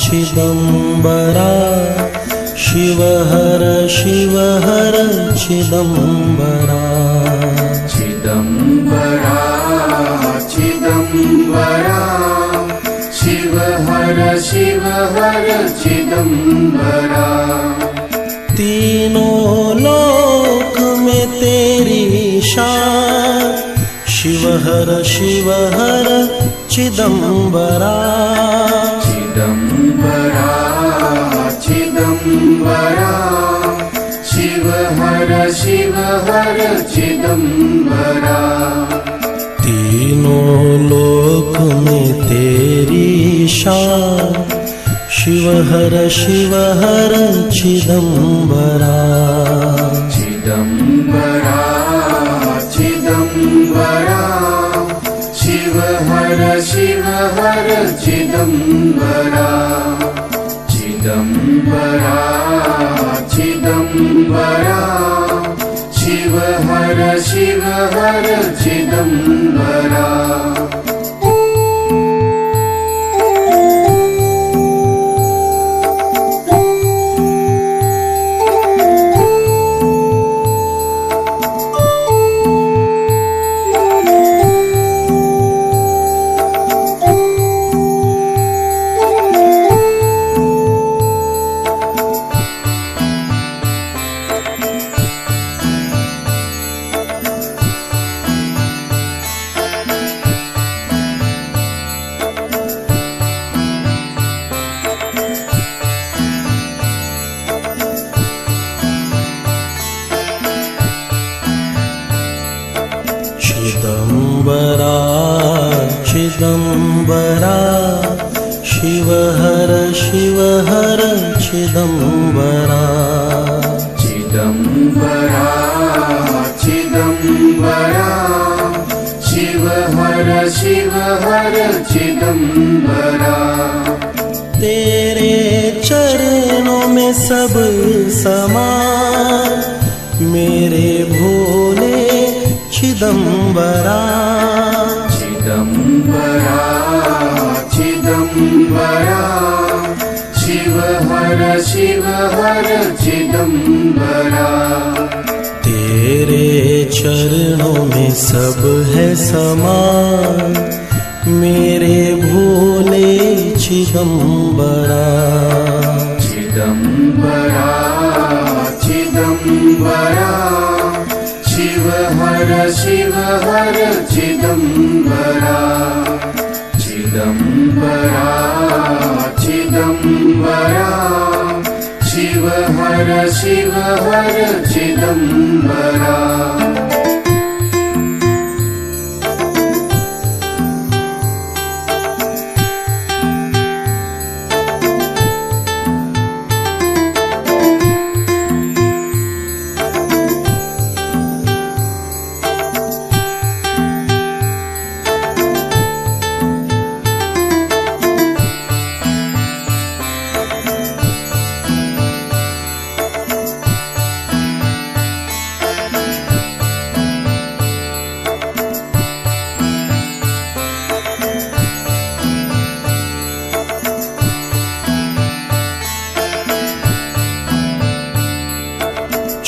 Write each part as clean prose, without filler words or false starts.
चिदंबरा शिव हर चिदंबरा चिदंबरा चिदंबरा शिव हर चिदंबरा। तीनों लोक में तेरी शान शिव हर चिदंबरा चिदंबरा चिदंबरा शिव हर चिदंबरा। तीनों लोक में तेरी शान शिव हर चिदंबरा चिदंबरा चिदंबरा शिव हर चिदंबरा। चिदंबरा चिदंबरा शिव हर चिदंबरा। चिदंबरा चिदंबरा शिव हर चिदंबरा। चिदंबरा चिदंबरा शिव हर चिदंबरा। तेरे चरणों में सब समान मेरे भोले चिदंबरा। चिदंबरा चिदंबरा शिव हर चिदंबरा। तेरे चरणों में सब है समान मेरे भोले चिदंबरा। चिदंबरा चिदंबरा शिव हर चिदंबरा। चिदंबरा चिदंबरा शिव हर चिदंबरा।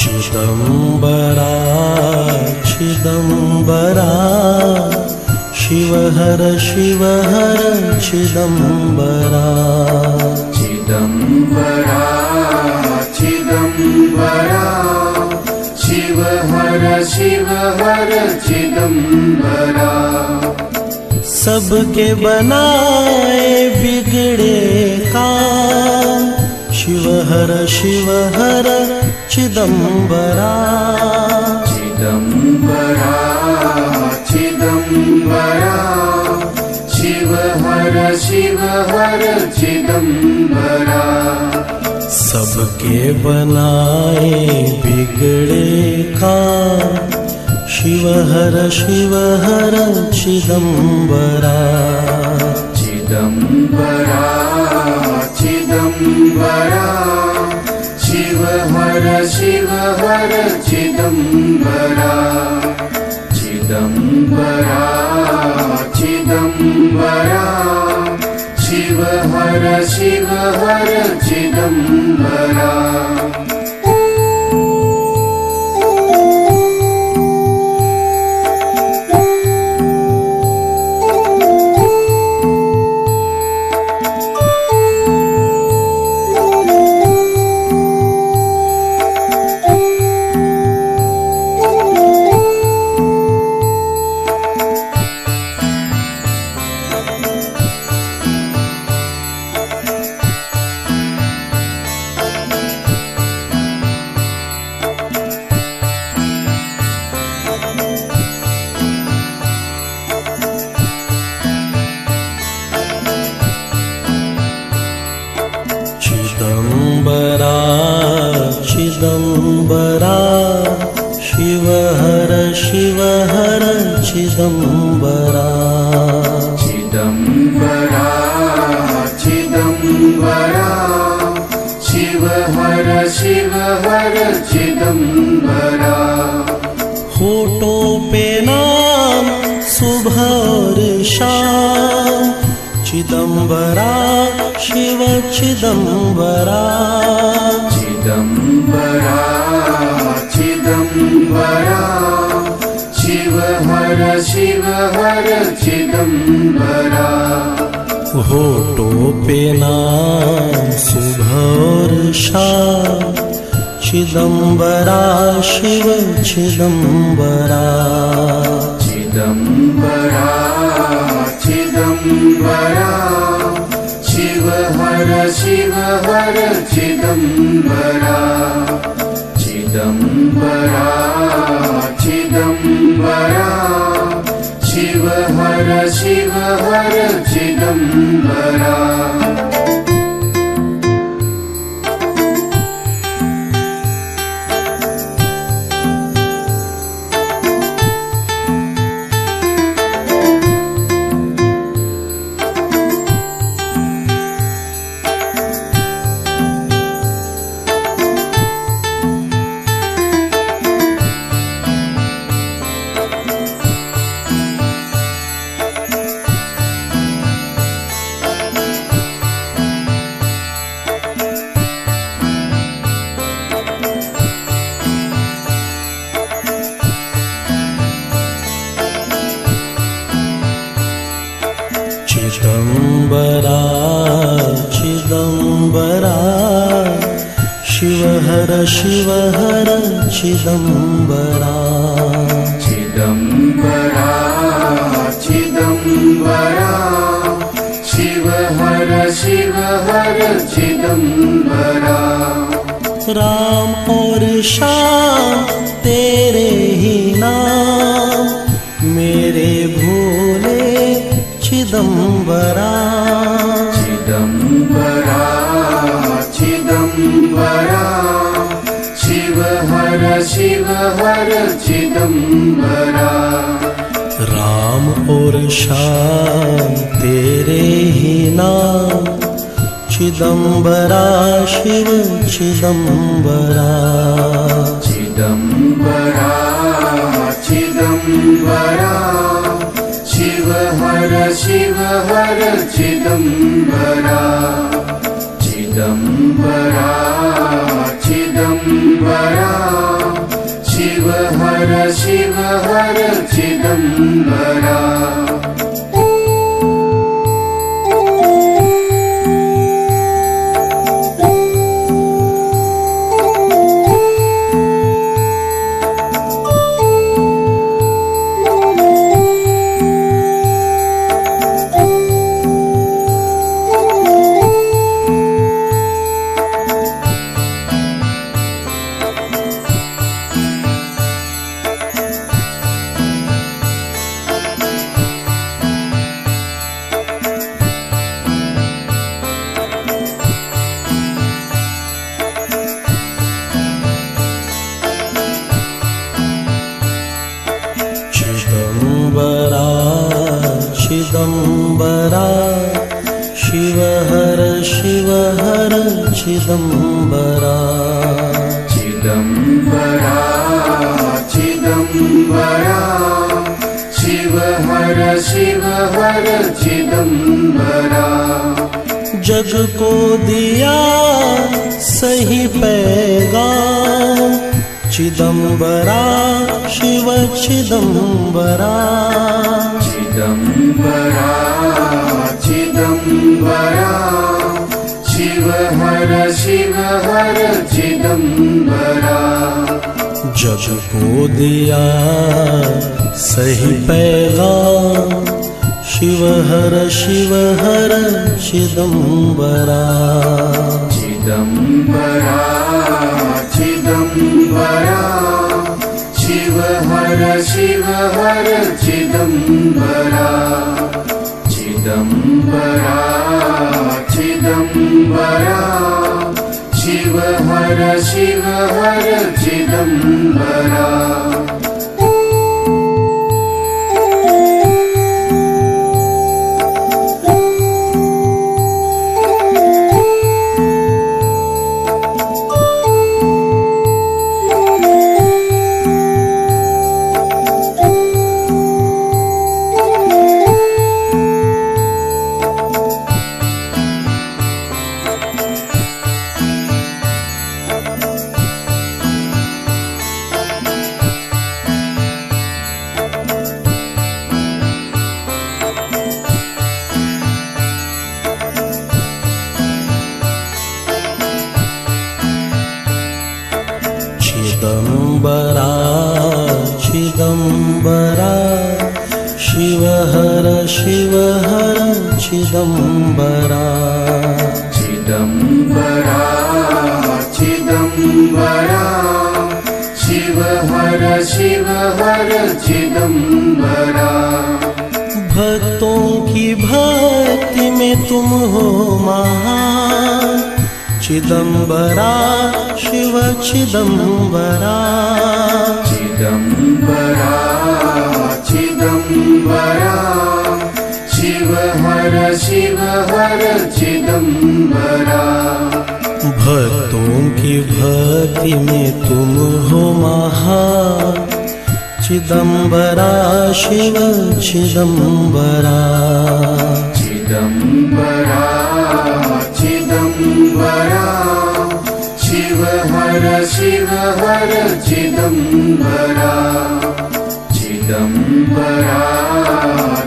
चिदंबरा चिदंबरा शिव हर चिदंबरा। चिदंबरा चिदंबरा शिव हर चिदंबरा। सबके बनाए बिगड़े काम शिव हर चिदंबरा। चिदंबरा चिदंबरा शिव हर चिदंबरा। सबके बनाए बिगड़े काम शिव हर चिदंबरा। चिदंबरा चिदंबरा शिव हर चिदंबरा। चिदंबरा चिदंबरा शिव हर हर शिव हर चिदंबरा। चिदंबरा चिदंबरा शिव हर चिदंबरा। चिदंबरा चिदंबरा शिव हर चिदंबरा। होठों पे नाम सुबह और शाम चिदंबरा शिव चिदंबरा। चिदंबरा चिदंबरा शिव हर चिदंबरा। होठों पे नाम सुबह और शाम चिदंबरा शिव चिदंबरा। चिदंबरा चिदंबरा शिव हर चिदंबरा। चिदंबरा चिदंबरा शिव हर चिदंबरा। चिदंबरा चिदंबरा शिव हर चिदंबरा। चिदंबरा चिदंबरा शिव हर चिदंबरा। राम और श्याम तेरे ही नाम मेरे भोले चिदंबरा। चिदंबरा चिदंबरा शिव हर चिदंबरा। राम और श्याम तेरे ही नाम चिदंबरा शिव चिदंबरा। चिदंबरा चिदंबरा शिव हर चिदंबरा। चिदंबरा चिदंबरा शिव हर चिदंबरा। चिदंबरा शिव हर चिदंबरा। चिदंबरा चिदंबरा शिव हर चिदंबरा। जग को दिया सही पैगाम, चिदंबरा शिव चिदंबरा। चिदंबरा चिदंबरा शिव हर चिदंबरा। जग को दिया सही पैगाम, शिव हर चिदंबरा। चिदंबरा चिदंबरा शिव हर चिदंबरा। चिदंबरा चिदंबरा शिव हर चिदंबरा। चिदंबरा चिदंबरा शिव हर चिदंबरा। चिदंबरा चिदंबरा शिव हर चिदंबरा। भक्तों की भक्ति में तुम हो महान, चिदंबरा शिव चिदंबरा। चिदंबरा चिदंबरा शिव हर चिदंबरा। भक्तों की भक्ति में तुम हो महान, चिदंबरा शिव चिदंबरा। चिदंबरा चिदंबरा शिव हर चिदंबरा। चिदंबरा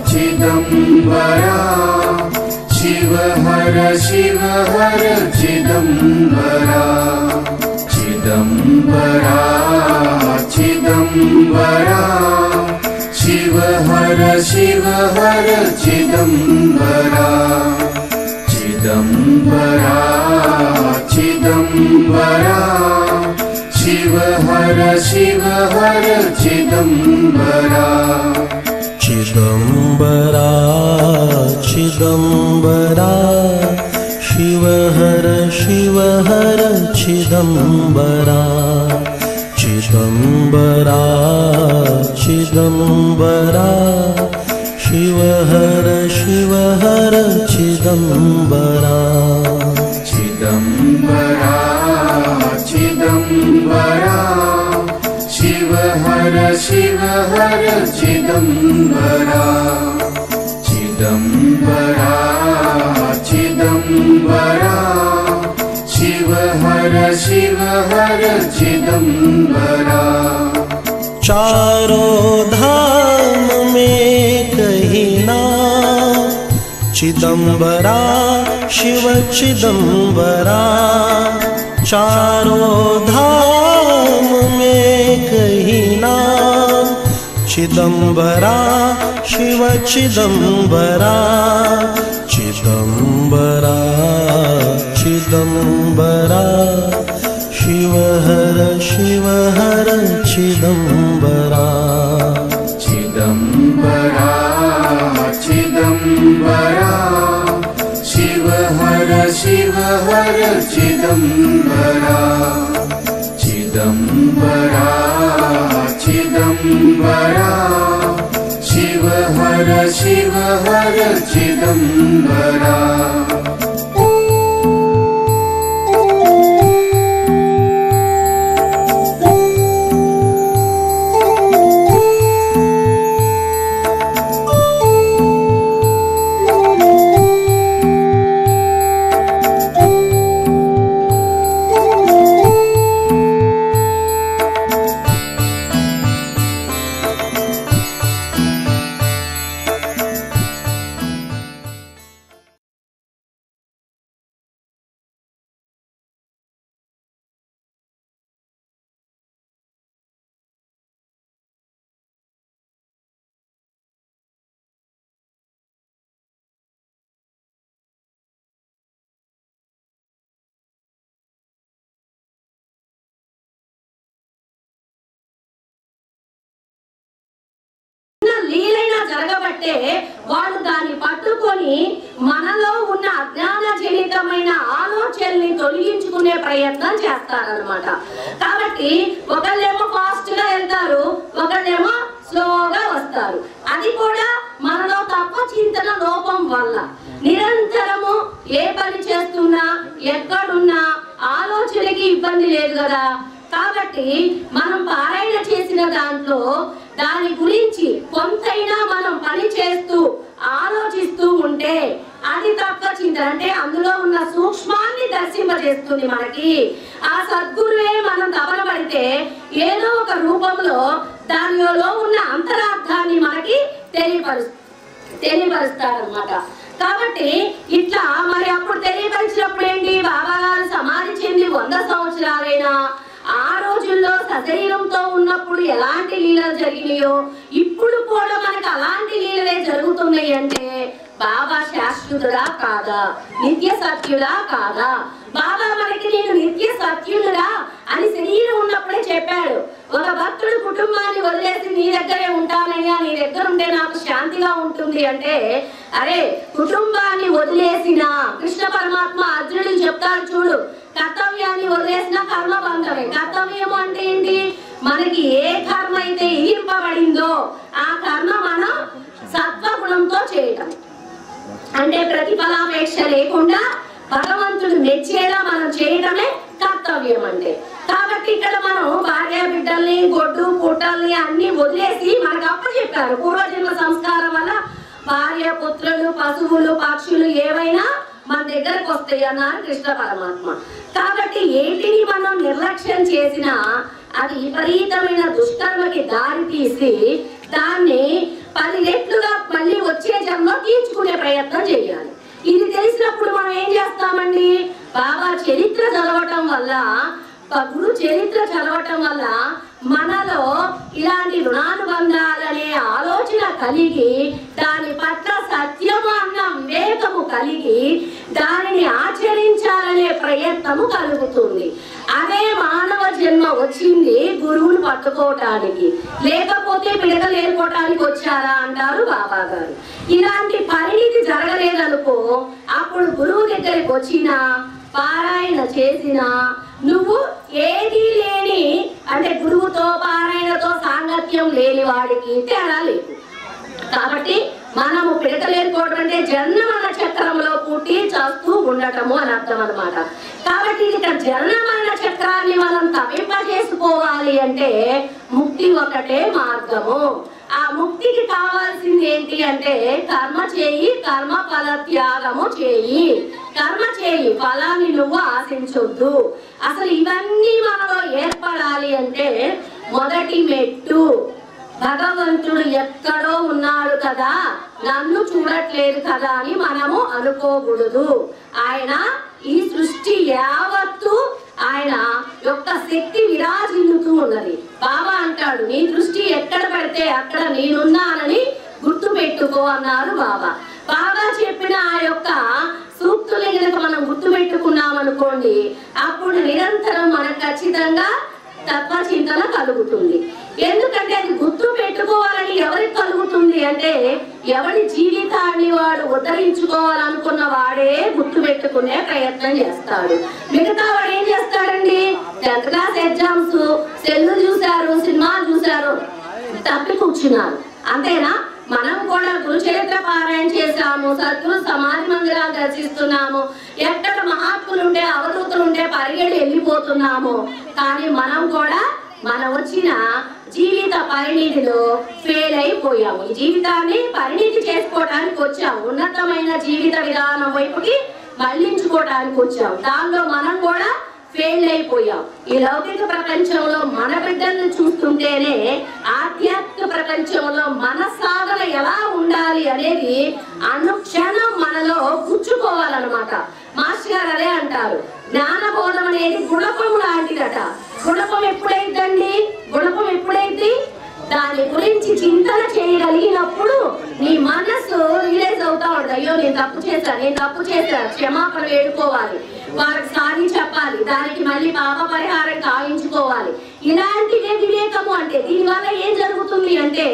चिदंबरा शिव हर चिदंबरा। चिदंबरा चिदंबरा शिव हर चिदंबरा। चिदंबरा चिदंबरा शिव हर चिदंबरा। चिदंबरा चिदंबरा शिव हर चिदंबरा। चिदंबरा चिदंबरा शिव हर चिदंबरा। चिदंबरा चिदंबरा शिव हर चिदंबरा। चिदंबरा चिदंबरा शिव हर चिदंबरा। चारों धाम में कहीं ना, चिदंबरा शिव चिदंबरा। चारों धाम में कहीं ना, चिदंबरा शिव चिदंबरा। चिदंबरा चिदंबरा शिव हर चिदंबरा। चिदंबरा चिदंबरा शिव हर चिदंबरा। चिदंबरा चिदंबरा शिव हर चिदंबरा। కాబట్టి వాళ్ళు దాన్ని పట్టుకొని మనలో ఉన్న అజ్ఞాన జనితమైన ఆలోచనల్ని తొలగించుకునే ప్రయత్నం చేస్తారనమాట. కాబట్టి ఒకళ్ళేమో ఫాస్ట్ గా వెళ్తారు, ఒకళ్ళేమో స్లోగా వస్తారు. అది కూడా మనలో తప్ప చింతన లోపం వల్ల. నిరంతరము ఏ పని చేస్తున్నా ఎక్కడున్నా ఆలోచనకి ఇబ్బంది లేదు కదా. కాబట్టి మనం పారాయణ చేసిన దాంట్లో దాని గురించి కొంతైనా మనం పని చేస్తూ ఆలోచిస్తూ ఉంటే అది తప్ప చింతన, అంటే అందులో ఉన్న సూక్ష్మాన్ని దర్శింపజేస్తుంది మనకి. ఆ సద్గురువే మనం తపన పడితే ఏదో ఒక రూపంలో దానిలో ఉన్న అంతరార్థాన్ని మనకి తెలియపరుస్తారనమాట. కాబట్టి ఇట్లా మరి అప్పుడు తెలియపరిచినప్పుడు ఏంటి, బాబా గారు సమాధి చెంది 100 సంవత్సరాలైనా ఆ రోజుల్లో సశరీరంతో ఉన్నప్పుడు ఎలాంటి లీలలు జరిగినాయో ఇప్పుడు కూడా మనకు అలాంటి లీలలే జరుగుతున్నాయి. అంటే బాబా శాశ్వతుడా కాదా, నిత్య సత్యుడా కాదా? బాబా మనకి నేను నిత్య సత్యుడురా అని శరీరం ఉన్నప్పుడే చెప్పాడు. ఒక భక్తుడు కుటుంబాన్ని వదిలేసి నీ దగ్గరే ఉంటానయ్యా, నీ దగ్గర ఉంటే నాకు శాంతిగా ఉంటుంది అంటే, అరే కుటుంబాన్ని వదిలేసిన కృష్ణ పరమాత్మ అర్జునుడికి చెప్తాడు చూడు, కర్తవ్యాన్ని వదిలేసిన కర్మ బంధమే. కర్తవ్యం అంటే ఏంటి, మనకి ఏ కర్మ అయితే ఇరింపబడిందో ఆ కర్మ మనం సత్వగుణంతో చేయటం, అంటే ప్రతిఫలాపేక్ష లేకుండా భగవంతుడు మెచ్చేలా మనం చేయటమే కర్తవ్యం అంటే. కాబట్టి ఇక్కడ మనం భార్య బిడ్డల్ని గొడ్డు పుట్టల్ని అన్ని వదిలేసి మనకు అప్పచెప్పారు. పూర్వజన్మ సంస్కారం వల్ల భార్య పుత్రులు పశువులు పక్షులు ఏవైనా మన దగ్గరకు వస్తాయి అన్నారు కృష్ణ పరమాత్మ. కాబట్టి ఏంటిని మనం నిర్లక్ష్యం చేసినా అది విపరీతమైన దుష్కర్మకి దారి తీసి దాన్ని 10 రెట్లుగా మళ్ళీ వచ్చే జన్మలో తీర్చుకునే ప్రయత్నం చేయాలి. ఇది తెలిసినప్పుడు మనం ఏం చేస్తామండి, బాబా చరిత్ర చదవటం వల్ల, గురు చరిత్ర చదవటం వల్ల మనలో ఇలాంటి రుణానుబంధాలనే ఆలోచన కలిగి దాని పట్ల సత్యము అన్న వివేకము కలిగి దానిని ఆచరించాలనే ప్రయత్నము కలుగుతుంది. అదే మానవ జన్మ వచ్చింది గురువుని పట్టుకోవటానికి, లేకపోతే పిడకలు ఏరుకోవటానికి వచ్చారా అంటారు బాబా గారు. ఇలాంటి పరిణితి జరగలేదనుకో, అప్పుడు గురువు దగ్గరికి వచ్చినా పారాయణ చేసినా నువ్వు ఏదీ లేని, అంటే గురువుతో పారాయణతో సాంగత్యం లేని వాడికి తేడా లేదు. కాబట్టి మనము పిడకలేరుకోవడం అంటే జన్మమరణ చక్రంలో పుట్టి చేస్తూ ఉండటము అని అర్థం అనమాట. కాబట్టి ఇక్కడ జన్మమరణ చక్రాన్ని మనం తప్పింపజేసుకోవాలి అంటే ముక్తి ఒకటే మార్గము. ఆ ముక్తికి కావాల్సింది ఏంటి అంటే కర్మ చేయి, కర్మ ఫల త్యాగము చేయి. కర్మ చేయి, ఫలాన్ని నువ్వు ఆశించొద్దు. అసలు ఇవన్నీ మనలో ఏర్పడాలి అంటే మొదటి మెట్టు భగవంతుడు ఎక్కడో ఉన్నాడు కదా, నన్ను చూడట్లేదు కదా అని మనము అనుకోకూడదు. ఆయన ఈ సృష్టి యావత్తు ఆయన యొక్క శక్తి విరాజిల్లుతూ ఉన్నది. బాబా అంటాడు, నీ దృష్టి ఎక్కడ పెడితే అక్కడ నేనున్నానని గుర్తు పెట్టుకో అన్నారు బాబా. బాబా చెప్పిన ఆ యొక్క సూక్తులు కనుక మనం గుర్తు పెట్టుకున్నాం అనుకోండి, అప్పుడు నిరంతరం మనకు ఖచ్చితంగా తత్వచింతన కలుగుతుంది. ఎందుకంటే అది గుర్తు పెట్టుకోవాలని ఎవరికి కలుగుతుంది అంటే ఎవరి జీవితాన్ని వాడు ఉద్ధరించుకోవాలనుకున్న వాడే గుర్తు పెట్టుకునే ప్రయత్నం చేస్తాడు. మిగతా వాడు ఏం చేస్తాడండి, 10th క్లాస్ ఎగ్జామ్స్, సెల్లు చూశారు, సినిమాలు చూశారు, తప్పి కూర్చున్నారు, అంతేనా? మనం కూడా గురుచరిత్ర పారాయణ చేశాము, సద్గురు సమాధి మందిరాలు దర్శిస్తున్నాము, ఎక్కడ మహాత్ములు ఉంటే అవధూతులు ఉంటే పరిగెడి వెళ్ళిపోతున్నాము. కానీ మనం కూడా మనం వచ్చిన జీవిత పరిణితిలో ఫెయిల్ అయిపోయాము. ఈ జీవితాన్ని పరిణితి చేసుకోవడానికి వచ్చాము, ఉన్నతమైన జీవిత విధానం వైపుకి మళ్లించుకోవడానికి వచ్చాము. దానిలో మనం కూడా ఫెయిల్ అయిపోయాం. ఈ లౌకిక ప్రపంచంలో మన బిడ్డల్ని చూస్తుంటేనే ఆధ్యాత్మిక ప్రపంచంలో మన సాధన ఎలా ఉండాలి అనేది అనుక్షణం మనలో గుచ్చుకోవాలన్నమాట. మాస్టర్ గారు అదే అంటారు, జ్ఞానబోధం అనేది గుణపం లాంటిదట. గుణపం ఎప్పుడైందండి, గుణపం ఎప్పుడైంది, దాని గురించి చింతన చేయగలిగినప్పుడు నీ మనసు రియలైజ్ అవుతా ఉంటుంది, అయ్యో నేను తప్పు చేశాను, క్షమాపణ వేడుకోవాలి, వారికి సారి చెప్పాలి, దానికి మళ్ళీ పాప పరిహారం కావించుకోవాలి. ఇలాంటివే వివేకము అంటే. దీనివల్ల ఏం జరుగుతుంది అంటే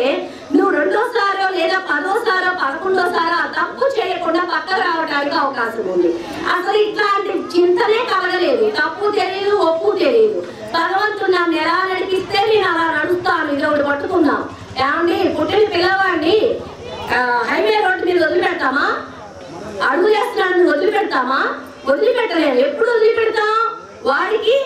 నువ్వు రెండోసారో లేదా 10వ సారో 11వ సారో ఆ తప్పు చేయకుండా పక్క రావడానికి అవకాశం ఉంది. అసలు ఇట్లాంటి చింతనే కలగలేదు. తప్పు తెలియదు, ఒప్పు తెలియదు. భగవంతుడు నన్ను ఎలా నడిపిస్తే నేను అలా నడుస్తాను. ఇది ఒకటి పట్టుకున్నాం. ఏమండి పుట్టిన పిల్లవాడిని హైవే రోడ్డు మీద వదిలిపెడతామా? అడుగు చేస్తున్నాడు వదిలిపెడతామా? వదిలిపెట్టలేము. ఎప్పుడు వదిలిపెడతాం? వాడికి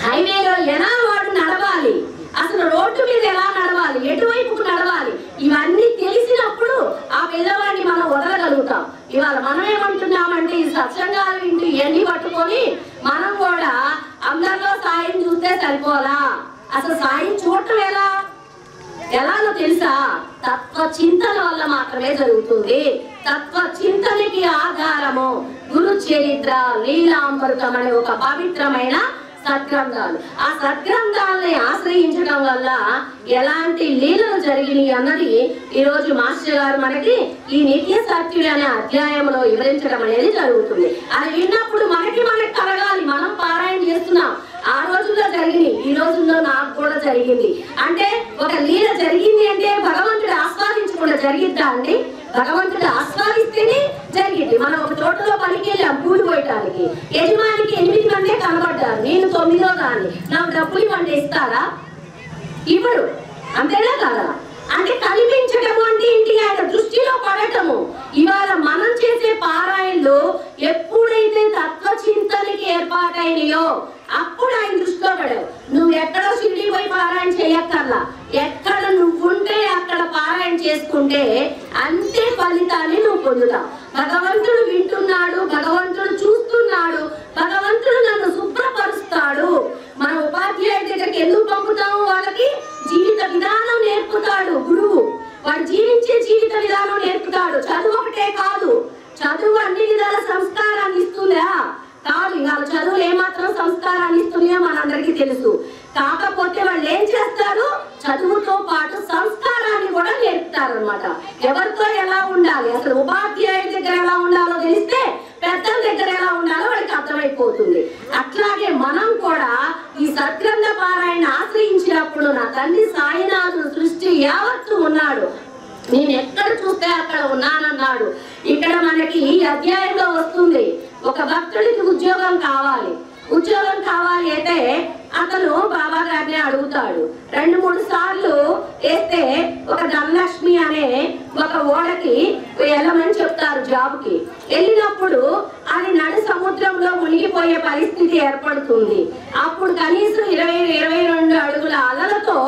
హైవేలో ఎలా వాడు నడవాలి, అసలు రోడ్డు మీద ఎలా నడవాలి, ఎటువైపుకు నడవాలి, ఇవన్నీ తెలిసినప్పుడు ఆ పిల్లవాడిని మనం వదలగలుగుతాం. ఇవాళ మనం ఏమంటున్నామంటే ఈ సత్సంగాలు ఇంటి ఇవన్నీ పట్టుకొని మనం కూడా అందరిలో సాయం చూస్తే సరిపోలా. అసలు సాయం చూడటం ఎలానో తెలుసా? తత్వ చింతన వల్ల మాత్రమే జరుగుతుంది. తత్వ చింతనకి ఆధారము గురు చరిత్ర, లీలామృతం అనే ఒక పవిత్రమైన సద్గ్రంథాలు. ఆ సద్గ్రంథాలని ఆశ్రయించడం వల్ల ఎలాంటి లీలలు జరిగినాయి అన్నది ఈరోజు మాస్టర్ గారు మనకి ఈ నిత్య సత్యుడు అనే అధ్యాయంలో వివరించడం అనేది జరుగుతుంది. అది విన్నప్పుడు మనకి కలగాలి. మనం పారాయణ చేస్తున్నాం. ఆ రోజుల్లో జరిగింది, ఈ రోజుల్లో నాకు కూడా జరిగింది. అంటే ఒక లీల జరిగింది అంటే భగవంతుడు ఆస్వాదించకుండా జరిగిద్దా అండి? భగవంతుడు ఆస్వాదిస్తేనే జరిగింది. మనం ఒక తోటలో పనికి వెళ్ళాం పూలు పోయటానికి. యజమానికి 8 మందే కనబడ్డారు, నేను 9వ దాన్ని. నాకు డబ్బులు ఇవ్వండి ఇస్తారా? ఇవ్వడు. అంతేనా కదా? అంటే కనిపించటము అంటే ఇంటికి ఆయన దృష్టిలో పడటము. ఇవాళ మనం చేసే పారాయణలు ఎప్పుడైతే తత్వ చింతనకి ఏర్పాటైనయో అప్పుడు ఆయన దృష్టిలో పడవు. నువ్వు ఎక్కడో షిరిడి పోయి పారాయణ చేయక్కర్లా. ఎక్కడ నువ్వుంటే అక్కడ పారాయణ చేసుకుంటే అంతే ఫలితాన్ని నువ్వు పొందుతావు. భగవంతుడు వింటున్నాడు, భగవంతుడు చూస్తున్నాడు, భగవంతుడు నన్ను శుభ్రపరుస్తాడు. మన ఉపాధ్యాయుడి దగ్గరికి ఎందుకు పంపుతాము? వాళ్ళకి జీవిత విధానం నేర్పుతాడు గురువు. వాడు జీవించే జీవిత విధానం నేర్పుతాడు. చదువు ఒకటే కాదు, చదువు అన్ని విధాల సంస్కారాన్ని ఇస్తుందా? కాదు. ఇవాళ చదువులు ఏమాత్రం సంస్కారాన్ని ఇస్తున్నాయో మనందరికీ తెలుసు. కాకపోతే వాళ్ళు ఏం చేస్తారు? చదువుతో పాటు సంస్కారాన్ని కూడా నేర్పుతారు అనమాట. ఎవరితో ఎలా ఉండాలి, అసలు ఉపాధ్యాయుడి దగ్గర ఎలా ఉండాలో తెలిస్తే పెద్దల దగ్గర ఎలా ఉండాలో వాడికి అర్థమైపోతుంది. అట్లాగే మనం కూడా ఈ సద్గ్రంథ పారాయణ ఆశ్రయించినప్పుడు నా తండ్రి సాయినాథుడు సృష్టి యావత్తు ఉన్నాడు, నేను ఎక్కడ చూస్తే అక్కడ ఉన్నానన్నాడు. ఇక్కడ మనకి ఈ అధ్యాయంలో వస్తుంది, ఒక భక్తుడికి ఉద్యోగం కావాలి. ఉద్యోగం కావాలి అయితే అతను బాబా గారిని అడుగుతాడు. 2-3 సార్లు వేస్తే ఒక ధనలక్ష్మి అనే ఒక ఓడకి వెళ్ళమని చెప్తారు జాబ్కి. వెళ్ళినప్పుడు అది నడి సముద్రంలో మునిగిపోయే పరిస్థితి ఏర్పడుతుంది. అప్పుడు కనీసం 20-22 అడుగుల అలలతో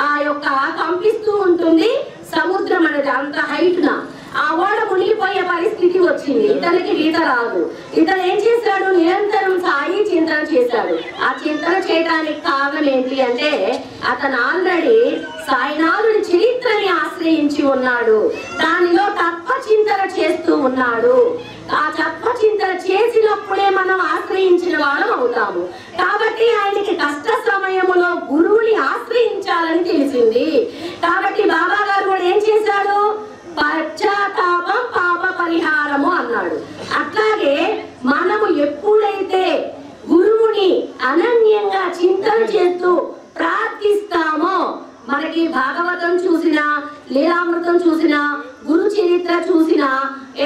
ఆ యొక్క కంపిస్తూ ఉంటుంది సముద్రం అనేది, అంత హైట్న. ఆ ఓడ మునిగిపోయే పరిస్థితి వచ్చింది. ఇతనికి ఈత రాదు. ఇతను ఏం చేశాడు? నిరంతరం సాయి చింతన చేశాడు. ఆ చింతన చేయడానికి కారణం ఏంటి అంటే అతను ఆల్రెడీ సాయినాథుడి చరిత్రని ఆశ్రయించి ఉన్నాడు. దానిలో తత్వ చింతన చేస్తూ ఉన్నాడు. ఆ తత్వ చింతన చేసినప్పుడే మనం ఆశ్రయించిన వాళ్ళం అవుతాము. కాబట్టి ఆయనకి కష్ట సమయములో గురువుని ఆశ్రయించాలని తెలిసింది. కాబట్టి బాబా గారు కూడా ఏం చేశాడు? పశ్చాత్తాపం పాప పరిహారము అన్నాడు. అట్లాగే మనము ఎప్పుడైతే గురువుని అనన్యంగా చింతన చేస్తూ ప్రార్థిస్తామో, మనకి భాగవతం చూసినా, లీలామృతం చూసినా, గురు చరిత్ర చూసినా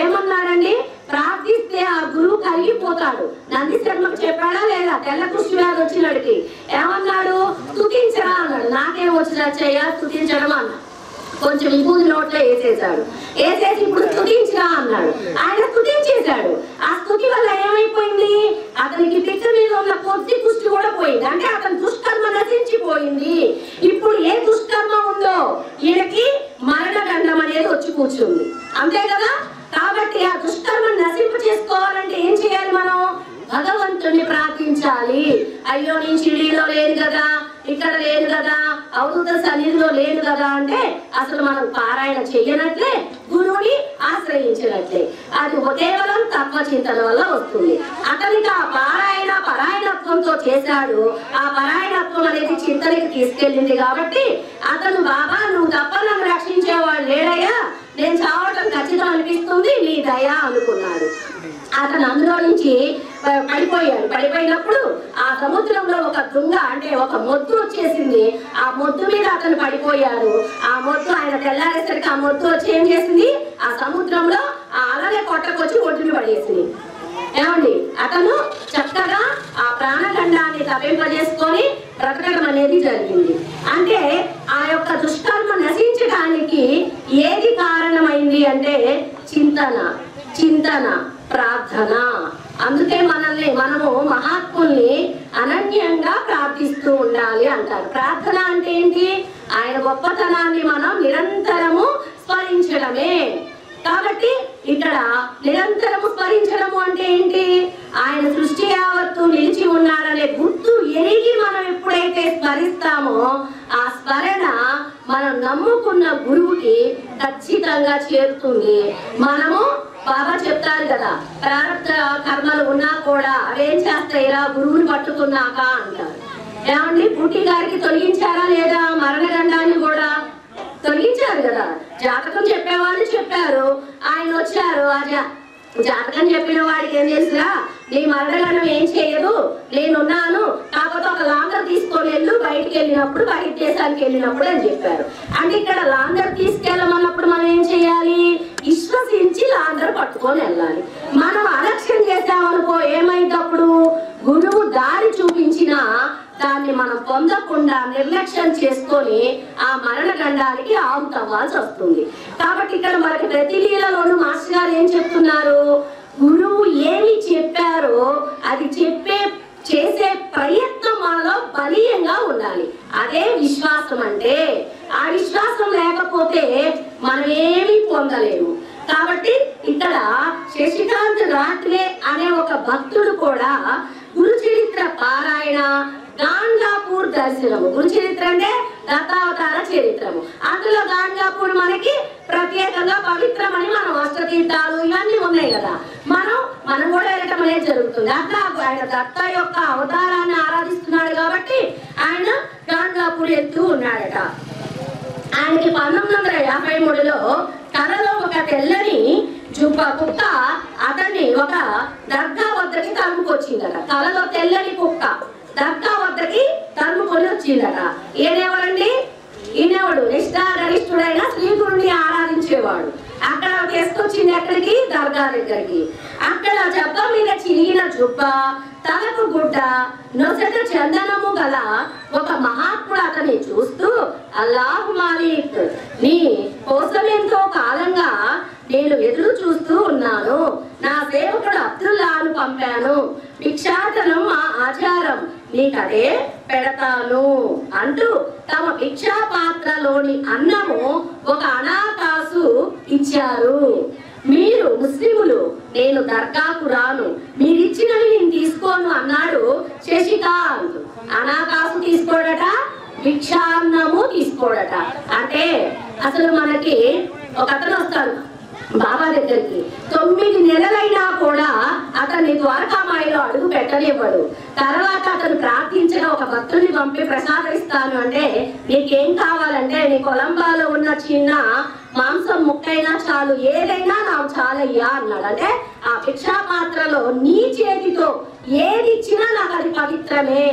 ఏమన్నాడండి? ప్రార్థిస్తే ఆ గురువు కరిగిపోతాడు. నంది శర్మకు చెప్పాడా లేదా? తెల్ల కుష్టి వ్యాధి వచ్చినడికి ఏమన్నాడు? స్తుతించరా అన్నాడు. నాకేం వచ్చినా చెయ్య స్తుతించడం అన్నా. కొంచెం విభూతి నోట్లో వేసేసాడు. వేసేసి ఇప్పుడు స్తుతించరా అన్నాడు. ఆయన స్తుతించేశాడు. ఆ స్తుతి వల్ల ఏమైపోయింది? అతనికి పిట్ట మీద ఉన్న కొద్ది కుష్టి కూడా పోయింది. అంటే అతని దుష్కర్మ నశించిపోయింది. ఇప్పుడు ఏ దుష్కర్మ ఉందో ఈయనకి మరణగండం అనేది వచ్చి కూర్చుంది. అంతే కదా? కాబట్టి ఆ దుష్కర్మ నశింప చేసుకోవాలంటే ఏం చేయాలి? మనం భగవంతుని ప్రార్థించాలి. అయ్యో నేను షిరిడీలో లేను కదా, ఇక్కడ లేను కదా, అవధూత సన్నిధిలో లేను కదా అంటే అసలు మనం పారాయణ చెయ్యనట్లే, గురువుని ఆశ్రయించినట్లే. అది కేవలం తత్వ చింతన వల్ల వస్తుంది. అతనికి ఆ పరాయణత్వంతో చేశాడు. ఆ పరాయణత్వం అనేది చింతనకి తీసుకెళ్ళింది. కాబట్టి అతను బాబా నువ్వు తప్ప నన్ను రక్షించేవాడు లేడయ్యా, నేను చావటం ఖచ్చితం అనిపిస్తుంది, నీ దయా అనుకున్నాడు. అతను అందులో నుంచి పడిపోయాడు. పడిపోయినప్పుడు ఆ సముద్రంలో ఒక తుంగ అంటే ఒక మొద్దు వచ్చేసింది. ఆ మొద్దు మీద అతను పడిపోయారు. ఆ మొద్దు ఆయన తెల్లారేసరికి ఆ మొద్దు వచ్చి ఏం చేసింది, ఆ సముద్రంలో ఆ అలలే కొట్టకొచ్చి ఒడ్డుని పడేసింది. ఏమండి, అతను చక్కగా ఆ ప్రాణగండాన్ని తప్పింపజేసుకొని బ్రతకడం అనేది జరిగింది. అంటే ఆ యొక్క దుష్కర్మ నశించడానికి ఏది కారణమైంది అంటే చింతన, ప్రార్థన. అందుకే మనము మహాత్ముల్ని అనన్యంగా ప్రార్థిస్తూ ఉండాలి అంటారు. ప్రార్థన అంటే ఏంటి? ఆయన గొప్పతనాన్ని మనం నిరంతరము స్మరించడమే. కాబట్టి ఇక్కడ నిరంతరము స్మరించడము అంటే ఏంటి? ఆయన సృష్టి యావత్తు నిలిచి ఉన్నాడనే గుర్తు ఎరిగి మనం ఎప్పుడైతే స్మరిస్తామో ఆ స్మరణ మనం నమ్ముకున్న గురువుకి ఖచ్చితంగా చేరుతుంది. మనము బాబా చెప్తారు కదా, ప్రారంభ కర్మలు ఉన్నా కూడా అవేం చేస్తాయిరా గురువుని పట్టుకున్నాక అంటారు. ఏమండి, పుట్టి గారికి తొలగించారా లేదా మరణగండాన్ని కూడా? తొలగించారు కదా. జాతకం చెప్పేవాళ్ళు చెప్పారు, ఆయన వచ్చారు. ఆ జాతకం చెప్పిన వాడికి ఏం తెలుసురా, నీ మరణగండం ఏం చేయదు, నేనున్నాను, కాకపోతే ఒక లాంగర్ తీసుకొని వెళ్ళు బయటికి వెళ్ళినప్పుడు, బయట దేశానికి వెళ్ళినప్పుడు అని చెప్పారు. అంటే ఇక్కడ లాంగర్ తీసుకెళ్ళమన్నప్పుడు మనం ఏం చేయాలి? విశ్వసించి లాంగర్ పట్టుకొని వెళ్ళాలి. మనం అలక్ష్యం చేసామనుకో ఏమైంది? అప్పుడు గురువు దారి చూపించిన దాన్ని మనం పొందకుండా నిర్లక్ష్యం చేసుకొని ఆ మరణగండానికి ఆహుతవ్వాల్సి వస్తుంది. కాబట్టి ఇక్కడ మనకి ప్రతి లీలలోనూ మాస్టర్ గారు ఏం చెప్తున్నారు? గురువు ఏమి చెప్పారో అది చేసే ప్రయత్నం మనలో బలీయంగా ఉండాలి. అదే విశ్వాసం అంటే. ఆ విశ్వాసం లేకపోతే మనం ఏమీ పొందలేము. కాబట్టి ఇక్కడ శశికాంత్ రాట్లే అనే ఒక భక్తుడు కూడా గురు చరిత్ర పారాయణ, గాంగాపూర్ దర్శనము. గురు చరిత్ర అంటే దత్తావతార చరిత్రము. అందులో గాంగాపూర్ మనకి ప్రత్యేకంగా పవిత్రమని మనం అష్టతీర్థాలు ఇవన్నీ ఉన్నాయి కదా, మనం కూడా వెళ్ళటం అనేది జరుగుతుంది. అట్లా ఆయన దత్త యొక్క అవతారాన్ని ఆరాధిస్తున్నాడు కాబట్టి ఆయన గాంగాపూర్ వెళ్తూ ఉన్నాడట. ఆయనకి 1953లో కలలో ఒక తెల్లని కుక్క అతన్ని ఒక దర్గా వద్దకి తరుముకొచ్చిందట. కలలో తెల్లని కుక్క దర్గా వద్దకి తరుముకొని వచ్చిందట. ఈయనెవరండి? ఈయనెవడు? నిష్ఠాగరిష్ఠుడైన శ్రీగురుని ఆరాధించేవాడు. అక్కడ తీసుకొచ్చింది ఎక్కడికి? దర్గా దగ్గరికి. అక్కడ జబ్బ మీద చిరిగిన జుబ్బ, తలకు గుడ్డ, నొసట చందనము గల ఒక మహాత్ముడు అతన్ని చూస్తూ, అల్లాహు మాలిక్, నీ కోసం ఎంతో కాలంగా నేను ఎదురు చూస్తూ ఉన్నాను. నా సేవకుడు అబ్దుల్లాను పంపాను. భిక్షాటనం మా ఆచారం, నీకదే పెడతాను అంటూ తమ భిక్షా పాత్రలోని అన్నము ఒక అనాకాసు ఇచ్చారు. మీరు ముస్లిములు, నేను దర్గాకు రాను, మీరిచ్చినవి నేను తీసుకోను అన్నాడు శశికాంత్. అనాకాసు తీసుకోడట, భిక్షాన్నము తీసుకోడట. అంటే అసలు మనకి ఒక అతను వస్తాడు బాబా దగ్గరికి, 9 నెలలైనా కూడా అతన్ని ద్వారకామాయిలో అడుగు పెట్టనివ్వడు. తర్వాత అతను ప్రార్థించగా ఒక భక్తుల్ని పంపి ప్రసాదిస్తాను అంటే, నీకేం కావాలంటే నీ కొలంబాలో ఉన్న చిన్న మాంసం ముక్కైనా చాలు, ఏదైనా నాకు చాలయ్యా అన్నాడు. అంటే ఆ భిక్షా పాత్రలో నీ చేతితో ఏది ఇచ్చినా నాకు అది పవిత్రమే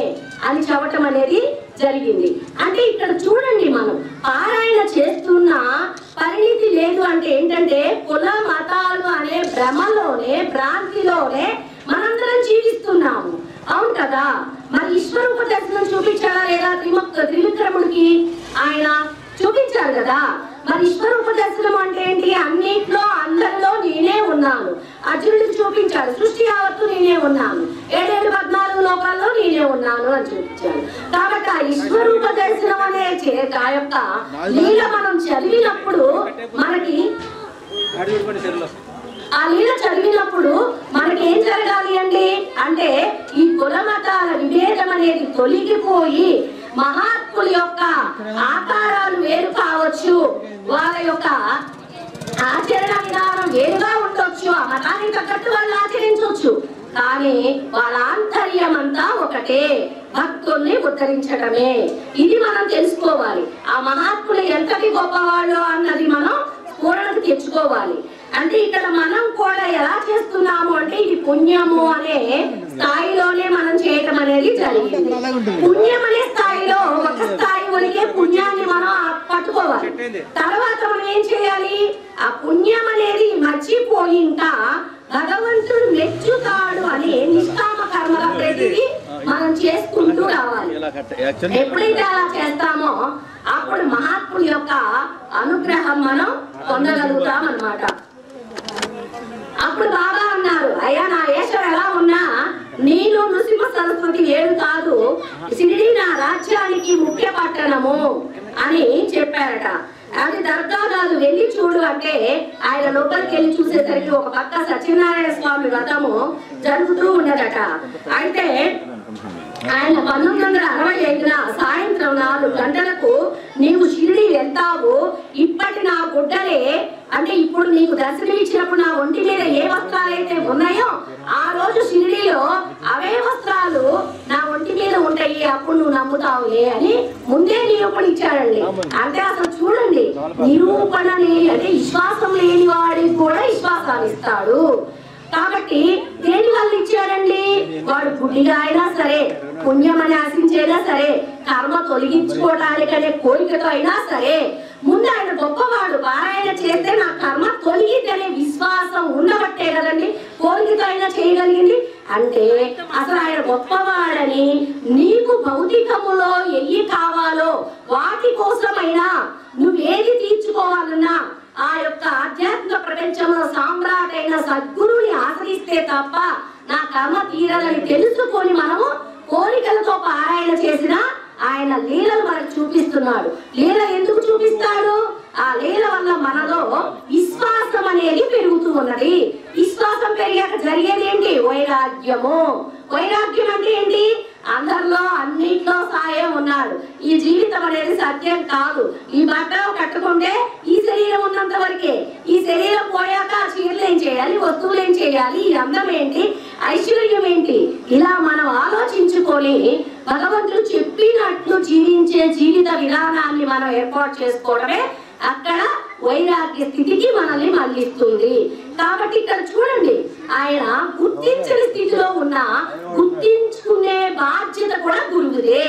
అని చెప్పటం అనేది జరిగింది. అంటే ఇక్కడ చూడండి, మనం పారాయణ చేస్తున్న పరిణితి లేదు అంటే ఏంటంటే కుల మతాలు అనే భ్రమలోనే, భ్రాంతిలోనే మనందరం జీవిస్తున్నాము. అవును కదా. మరి ఈశ్వరూప దర్శనం చూపించాడా లేదా? త్రివిక్రముడికి ఆయన చూపించారు కదా. మరి ఈశ్వరూప దర్శనం అంటే ఏంటి? అన్నిట్లో అందరిలో నేనే ఉన్నాను. అర్జునుడికి చూపించాడు, సృష్టి యావత్తు నేనే ఉన్నాను, 7 14 లోకాల్లో నేనే ఉన్నాను అని చూపించాడు. కాబట్టి ఆ ఈశ్వరూప దర్శనం అనే ఆ యొక్క లీల మనం చదివినప్పుడు మనకి ఆ లీల చదివినప్పుడు మనకి ఏం జరగాలి అండి అంటే, ఈ కులమతాల విభేదం అనేది తొలగిపోయి మహాత్ముల యొక్క ఆకారాలు వేరు కావచ్చు, వాళ్ళ యొక్క ఆచరణ విధానం వేరుగా ఉండొచ్చు, ఆ మతానికి తగ్గట్టు వాళ్ళు ఆచరించవచ్చు, కానీ వాళ్ళ ఆంతర్యం అంతా ఒకటే, భక్తుల్ని ఉద్ధరించడమే. ఇది మనం తెలుసుకోవాలి. ఆ మహాత్ములు ఎంతటి గొప్పవాళ్ళు అన్నది మనం స్ఫూరణకు తెచ్చుకోవాలి. అంటే ఇక్కడ మనం కూడా ఎలా చేస్తున్నాము అంటే, ఇది పుణ్యము అనే స్థాయిలోనే మనం చేయటం అనేది కలిగింది. పుణ్యం అనే స్థాయిలో ఒక స్థాయి వరకే పుణ్యాన్ని మనం పట్టుకోవాలి. తర్వాత మనం ఏం చేయాలి? ఆ పుణ్యం అనేది మర్చిపోయి ఇంకా భగవంతుడు మెచ్చుతాడు అనే నిష్కామ కర్మల ప్రతిదీ మనం చేసుకుంటూ రావాలి. ఎప్పుడైతే అలా చేస్తామో అప్పుడు మహాత్ముల యొక్క అనుగ్రహం మనం పొందగలుగుతాం అన్నమాట. అప్పుడు బాబా అన్నారు, అయ్యా నా వేషం ఎలా ఉన్నా నేను నృసింహ సరస్వతి వేరు కాదు, షిరిడి నా రాజ్యానికి ముఖ్య పట్టణము అని చెప్పారట. అది దర్గా కాదు, వెళ్ళి చూడు అంటే ఆయన లోపలికి వెళ్ళి చూసేసరికి ఒక పక్క సత్యనారాయణ స్వామి వ్రతము జరుగుతూ ఉన్నదట. అయితే ఆయన 1965 సాయంత్రం 4 గంటలకు నీవు షిరిడి వెళ్తావు, ఇప్పటి నా గుడ్డలే అంటే ఇప్పుడు నీకు దర్శనం ఇచ్చినప్పుడు నా ఒంటి మీద ఏ వస్త్రాలు అయితే ఉన్నాయో ఆ రోజు షిరిడిలో అవే వస్త్రాలు నా ఒంటి మీద ఉంటాయి, అప్పుడు నువ్వు నమ్ముతావులే అని ముందే నిరూపణ ఇచ్చాడండి. అంటే అసలు చూడండి, నిరూపణని అంటే విశ్వాసం లేని వాడికి కూడా విశ్వాసాన్ని ఇస్తాడు. కాబట్టి దేని వల్ల ఇచ్చాడండి? వాడు గుడ్డిగా అయినా సరే, పుణ్యం అని ఆశించైనా సరే, కర్మ తొలగించుకోవడానికనే కోరికతో అయినా సరే, ముందు ఆయన గొప్పవాడు, పారాయణ చేస్తే నా కర్మ తొలగిద్దనే విశ్వాసం ఉండబట్టే కదండి కోరికతో అయినా చేయగలిగింది. అంటే అసలు ఆయన గొప్పవాడని నీకు భౌతికములో ఎన్ని కావాలో వాటి కోసమైనా నువ్వేది తీర్చుకోవాలన్నా ఆ యొక్క ఆధ్యాత్మిక ప్రపంచంలో సామ్రాట్ అయిన సద్గురుని ఆశ్రయిస్తే తప్ప నా కర్మ తీరదని తెలుసుకొని మనము కోరికలతో పారాయణ చేసిన ఆయన లీలలు మనకు చూపిస్తున్నాడు. లీల ఎందుకు చూపిస్తాడు? ఆ లీల వల్ల మనలో విశ్వాసం అనేది పెరుగుతూ ఉన్నది. విశ్వాసం పెరిగాక జరిగేది ఏంటి? వైరాగ్యము. వైరాగ్యం అంటే ఏంటి? అందరిలో అన్నిట్లో సాయం ఉన్నాడు. ఈ జీవితం అనేది సత్యం కాదు. ఈ బట్టలు కట్టుకుంటే ఈ శరీరం ఉన్నంత వరకే, ఈ శరీరం పోయాక చీరలు ఏం చేయాలి, వస్తువులు ఏం చేయాలి, ఈ అందం ఏంటి, ఐశ్వర్యం ఏంటి, ఇలా మనం ఆలోచించుకొని భగవంతుడు చెప్పినట్లు జీవించే జీవిత విధానాన్ని మనం ఏర్పాటు చేసుకోవడమే అక్కడ వైరాగ్య స్థితికి మనల్ని మళ్ళిస్తుంది. కాబట్టి ఇక్కడ చూడండి, ఆయన గుర్తించని స్థితిలో ఉన్న గుర్తించుకునే బాధ్యత కూడా గురువుదే.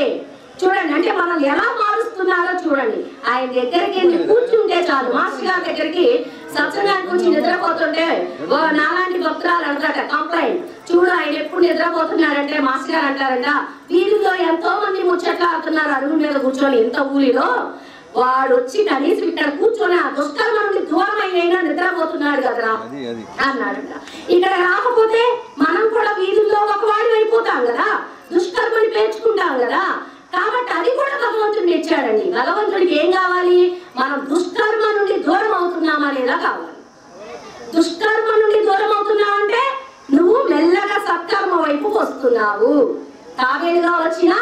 చూడండి, అంటే మనం ఎలా మారుస్తున్నారో చూడండి. ఆయన దగ్గరికి కూర్చుంటే చాలు, మాస్టర్ గారి దగ్గరికి సత్సంగానికి వచ్చి నిద్రపోతుంటే నాలాంటి భక్తురాలు అంటారట కంప్లైంట్, చూడు ఆయన ఎప్పుడు నిద్రపోతున్నారంటే మాస్టర్ గారు అంటారంట, వీరిలో ఎంతో మంది ముచ్చట్లు ఆడుతున్నారు అరుగు మీద కూర్చొని ఇంత ఊరిలో, వాడు వచ్చి కనీసం ఇక్కడ కూర్చొని ఆ దుష్కర్మ నుండి దూరం అయినా నిద్రపోతున్నాడు కదరా అన్నాడంట. ఇక్కడ రాకపోతే మనం కూడా వీధుల్లో ఒక వాడి అయిపోతాం కదా, దుష్కర్మని పేర్చుకుంటాం కదా. కాబట్టి అది కూడా భగవంతుడిని ఇచ్చాడండి. భగవంతుడికి ఏం కావాలి? మనం దుష్కర్మ నుండి దూరం అవుతున్నామా లేదా కావాలి. దుష్కర్మ నుండి దూరం అవుతున్నావంటే నువ్వు మెల్లగా సత్కర్మ వైపు వస్తున్నావు. తాబేలుగా వచ్చినా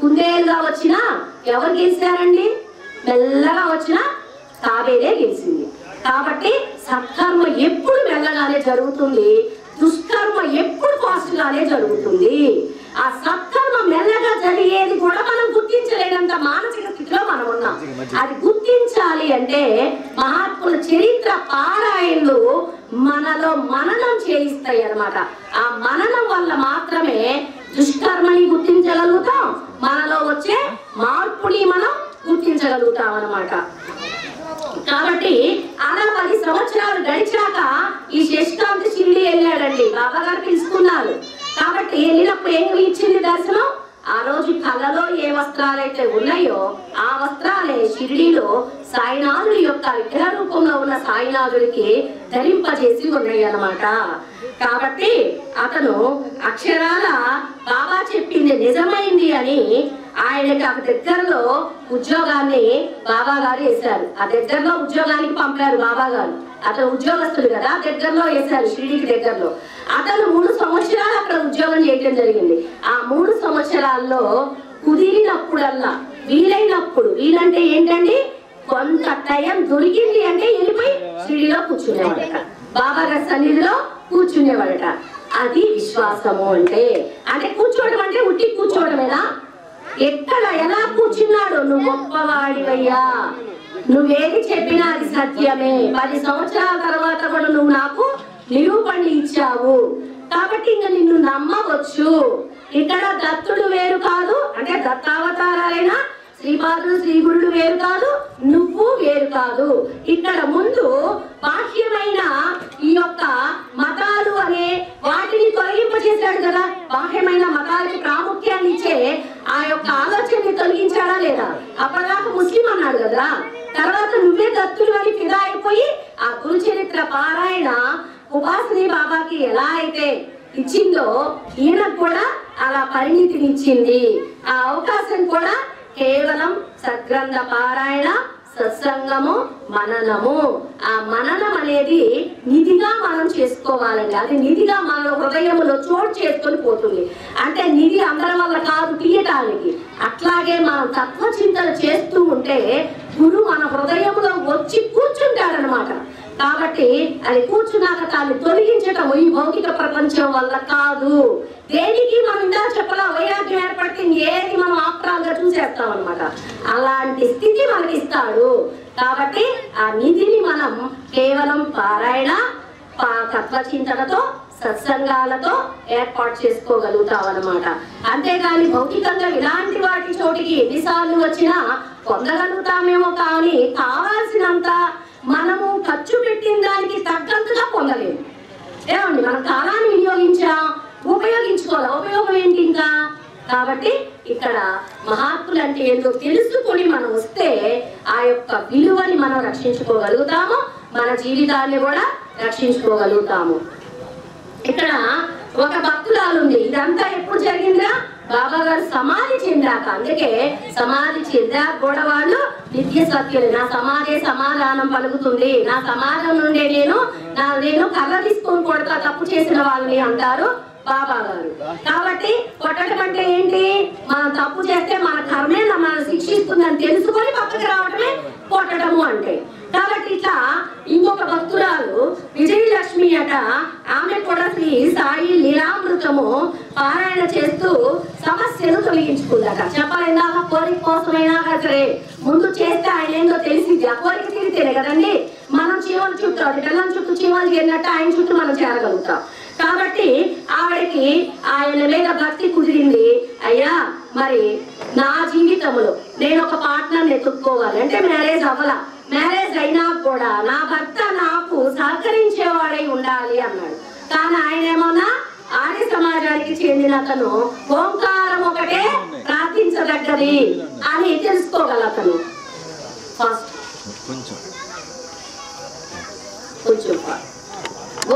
కుందేలుగా వచ్చినా ఎవరు గెలిచారండి? మెల్లగా వచ్చిన తాబేలే గెలిచింది. కాబట్టి సత్కర్మ ఎప్పుడు మెల్లగానే జరుగుతుంది, దుష్కర్మ ఎప్పుడు ఫాస్ట్ గానే జరుగుతుంది. ఆ సత్కర్మ మెల్లగా జరిగేది కూడా మనం గుర్తించలేనంత మానసిక స్థితిలో మనం ఉన్నాం. అది గుర్తించాలి అంటే మహాత్ముల చరిత్ర పారాయణలు మనలో మననం చేయిస్తాయి అన్నమాట. ఆ మననం వల్ల మాత్రమే దుష్కర్మని గుర్తించగలుగుతాం, మనలో వచ్చే మార్పుని మనం గుర్తించగలుగుతాం అన్నమాట. కాబట్టి అలా 10 సంవత్సరాలు గడిచాక ఈ శశికాంత్ షిరిడి వెళ్ళాడండి. బాబా గారు పిలుచుకున్నారు. కాబట్టి వెళ్ళినప్పుడు ఏం ఇచ్చింది దర్శనం? ఆ రోజు కళ్ళలో ఏ వస్త్రాలైతే ఉన్నాయో ఆ వస్త్రాలే షిరిడిలో సాయినాథుడి యొక్క విగ్రహ రూపంలో ఉన్న సాయినాథుడికి ధరింపజేసి ఉన్నాయి అన్నమాట. కాబట్టి అతను అక్షరాల బాబా చెప్పింది నిజమైంది అని ఆయనకి ఆ దగ్గరలో ఉద్యోగాన్ని బాబా గారు వేశారు. ఆ దగ్గరలో ఉద్యోగానికి పంపారు బాబా గారు. అతను ఉద్యోగస్తుడు కదా, దగ్గరలో వేశారు షిరిడికి దగ్గరలో. అతను 3 సంవత్సరాలు అక్కడ ఉద్యోగం చేయడం జరిగింది. ఆ 3 సంవత్సరాల్లో కుదిరినప్పుడల్లా వీలైనప్పుడు, వీలంటే ఏంటండి కొంత టైం దొరికింది అంటే వెళ్ళిపోయి షిరిడిలో కూర్చునేవాడట, బాబా గారి సన్నిధిలో కూర్చునేవాడట. అది విశ్వాసము అంటే. అంటే కూర్చోవడం అంటే ఉట్టి కూర్చోవడమేనా? ఎక్కడ ఎలా కూర్చున్నాడు? నువ్వు గొప్పవాడివయ్యా, నువ్వేది చెప్పినా అది సత్యమే, 10 సంవత్సరాల తర్వాత కూడా నువ్వు నాకు నిరూపణ ఇచ్చావు, కాబట్టి ఇంకా నిన్ను నమ్మవచ్చు. ఇక్కడ దత్తుడు వేరు దత్తావతారాలైనా శ్రీపాదులు శ్రీగురుడు వేరు కాదు, నువ్వు వేరు కాదు. ఇక్కడ ముందు బాహ్యమైన ఈ యొక్క మతాలు అనే వాటిని తొలగింపచేశాడు కదా. బాహ్యమైన మతాలకి ప్రాముఖ్యాన్ని ఇచ్చే ఆ యొక్క ఆలోచనని తొలగించాడా లేదా? అప్పటిదాకా ముస్లిం అన్నాడు కదా, తర్వాత నువ్వే దత్తులు అని ఫిదా అయిపోయి ఆ గురు చరిత్ర పారాయణ ఉపాసని బాబాకి ఎలా అయితే ఇచ్చిందో ఈయనకు కూడా అలా పరిణితినిచ్చింది. ఆ అవకాశం కూడా కేవలం సద్గ్రంథ పారాయణ, సత్సంగము, మననము. ఆ మననం అనేది నిధిగా మనం చేసుకోవాలండి. అది నిధిగా మన హృదయంలో చోటు చేసుకొని పోతుంది. అంటే నిధి అందరి వల్ల కాదు తీయటానికి. అట్లాగే మనం తత్వచింతన చేస్తూ ఉంటే గురువు మన హృదయంలో వచ్చి కూర్చుంటాడనమాట. కాబట్టి అది కూర్చున్నాక దాన్ని తొలగించటం ఈ భౌతిక ప్రపంచం వల్ల కాదు. దేనికి మనం ఇందా చెప్పలా వైరాగ్యం ఏర్పడితే ఏది మనం ఆప్రాలుగా చూసేస్తాం అనమాట. అలాంటి స్థితి మనకి ఇస్తాడు. కాబట్టి ఆ నిధిని మనం కేవలం పారాయణ, తత్వచింతనతో, సత్సంగాలతో ఏర్పాటు చేసుకోగలుగుతాం అనమాట. అంతేగాని భౌతికంగా ఇలాంటి వాటి చోటికి ఎన్నిసార్లు వచ్చినా పొందగలుగుతామేమో కానీ కావాల్సినంత మనము ఖర్చు పెట్టిన దానికి తగ్గంతగా పొందలేము. ఏమండి, మనం కాలాన్ని ఉపయోగించుకోవాలి. ఉపయోగం ఏంటి ఇంకా? కాబట్టి ఇక్కడ మహాత్ములు అంటే ఏంటో తెలుసుకొని మనం వస్తే ఆ యొక్క విలువని మనం రక్షించుకోగలుగుతాము, మన జీవితాన్ని కూడా రక్షించుకోగలుగుతాము. ఇక్కడ ఒక భక్తురాలు ఉంది. ఇదంతా ఎప్పుడు జరిగిందిరా? బాబా గారు సమాధి చెందాక. అందుకే సమాధి చెందాక కూడా వాళ్ళు నిత్య సత్యులు. నా సమాధి సమాధానం పలుకుతుంది, నా సమాధం నుండి నేను కర్ర తీసుకొని కొడతా తప్పు చేసిన వాళ్ళని అంటారు బాబా గారు. కాబట్టి కొట్టడం అంటే ఏంటి? మనం తప్పు చేస్తే మన కర్మే మనం శిక్షిస్తుందని తెలుసుకొని పక్కకి రావడమే కొట్టడము అంటే. కాబట్టి ఇట్లా ఇంకొక భక్తురాలు విజయలక్ష్మి అట, ఆమె కూడా శ్రీ సాయి లీలామృతము పారాయణ చేస్తూ సమస్యను తొలగించుకుందట. చెప్పాలైనా కోరిక కోసమైనా సరే ముందు చేస్తే ఆయన ఏందో తెలిసింది. ఆ కోరిక తీరితేనే కదండి మనం చీమల చుట్టూ, అది బెల్లం చుట్టూ చీమలు చేరినట్టు ఆయన చుట్టూ మనం చేరగలుగుతాం. కాబట్టి ఆవిడకి ఆయన మీద భక్తి కుదిరింది. అయ్యా, మరి నా జీవితంలో నేను ఒక పార్ట్నర్ ఎత్తుక్కోవాలి అంటే మ్యారేజ్ అవ్వాల. మ్యారేజ్ అయినా కూడా నా భర్త నాకు సహకరించేవాడై ఉండాలి అన్నాడు. కానీ ఆయన ఏమన్నా ఆర్య సమాజానికి చెందిన అతను ఓంకారం ఒకటే ప్రార్థించదగ్గది అని తెలుసుకోగల అతను ఫస్ట్ కొంచెం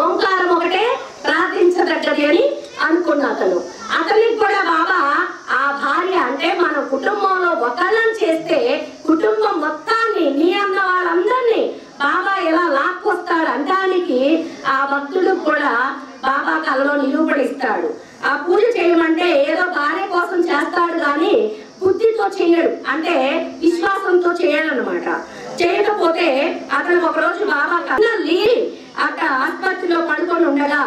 ఓంకారం ఒకటే ప్రార్థించదగ్గది అని అనుకున్న అతనికి కూడా బాబా ఆ భార్య అంటే మన కుటుంబంలో ఒకళ్ళని చేస్తే కుటుంబం మొత్తాన్ని నీ అన్న వాళ్ళందరినీ బాబా ఎలా లాక్కొస్తాడు అంటానికి ఆ భక్తుడు కూడా బాబా కలలో నిరూపణిస్తాడు. ఆ పూజ చేయమంటే ఏదో భార్య కోసం చేస్తాడు కానీ బుద్ధితో చేయడు, అంటే విశ్వాసంతో చేయాలన్నమాట. చేయకపోతే అతను ఒకరోజు బాబా కళ్ళీ అక్కడ ఆసుపత్రిలో పడుకొని ఉండగా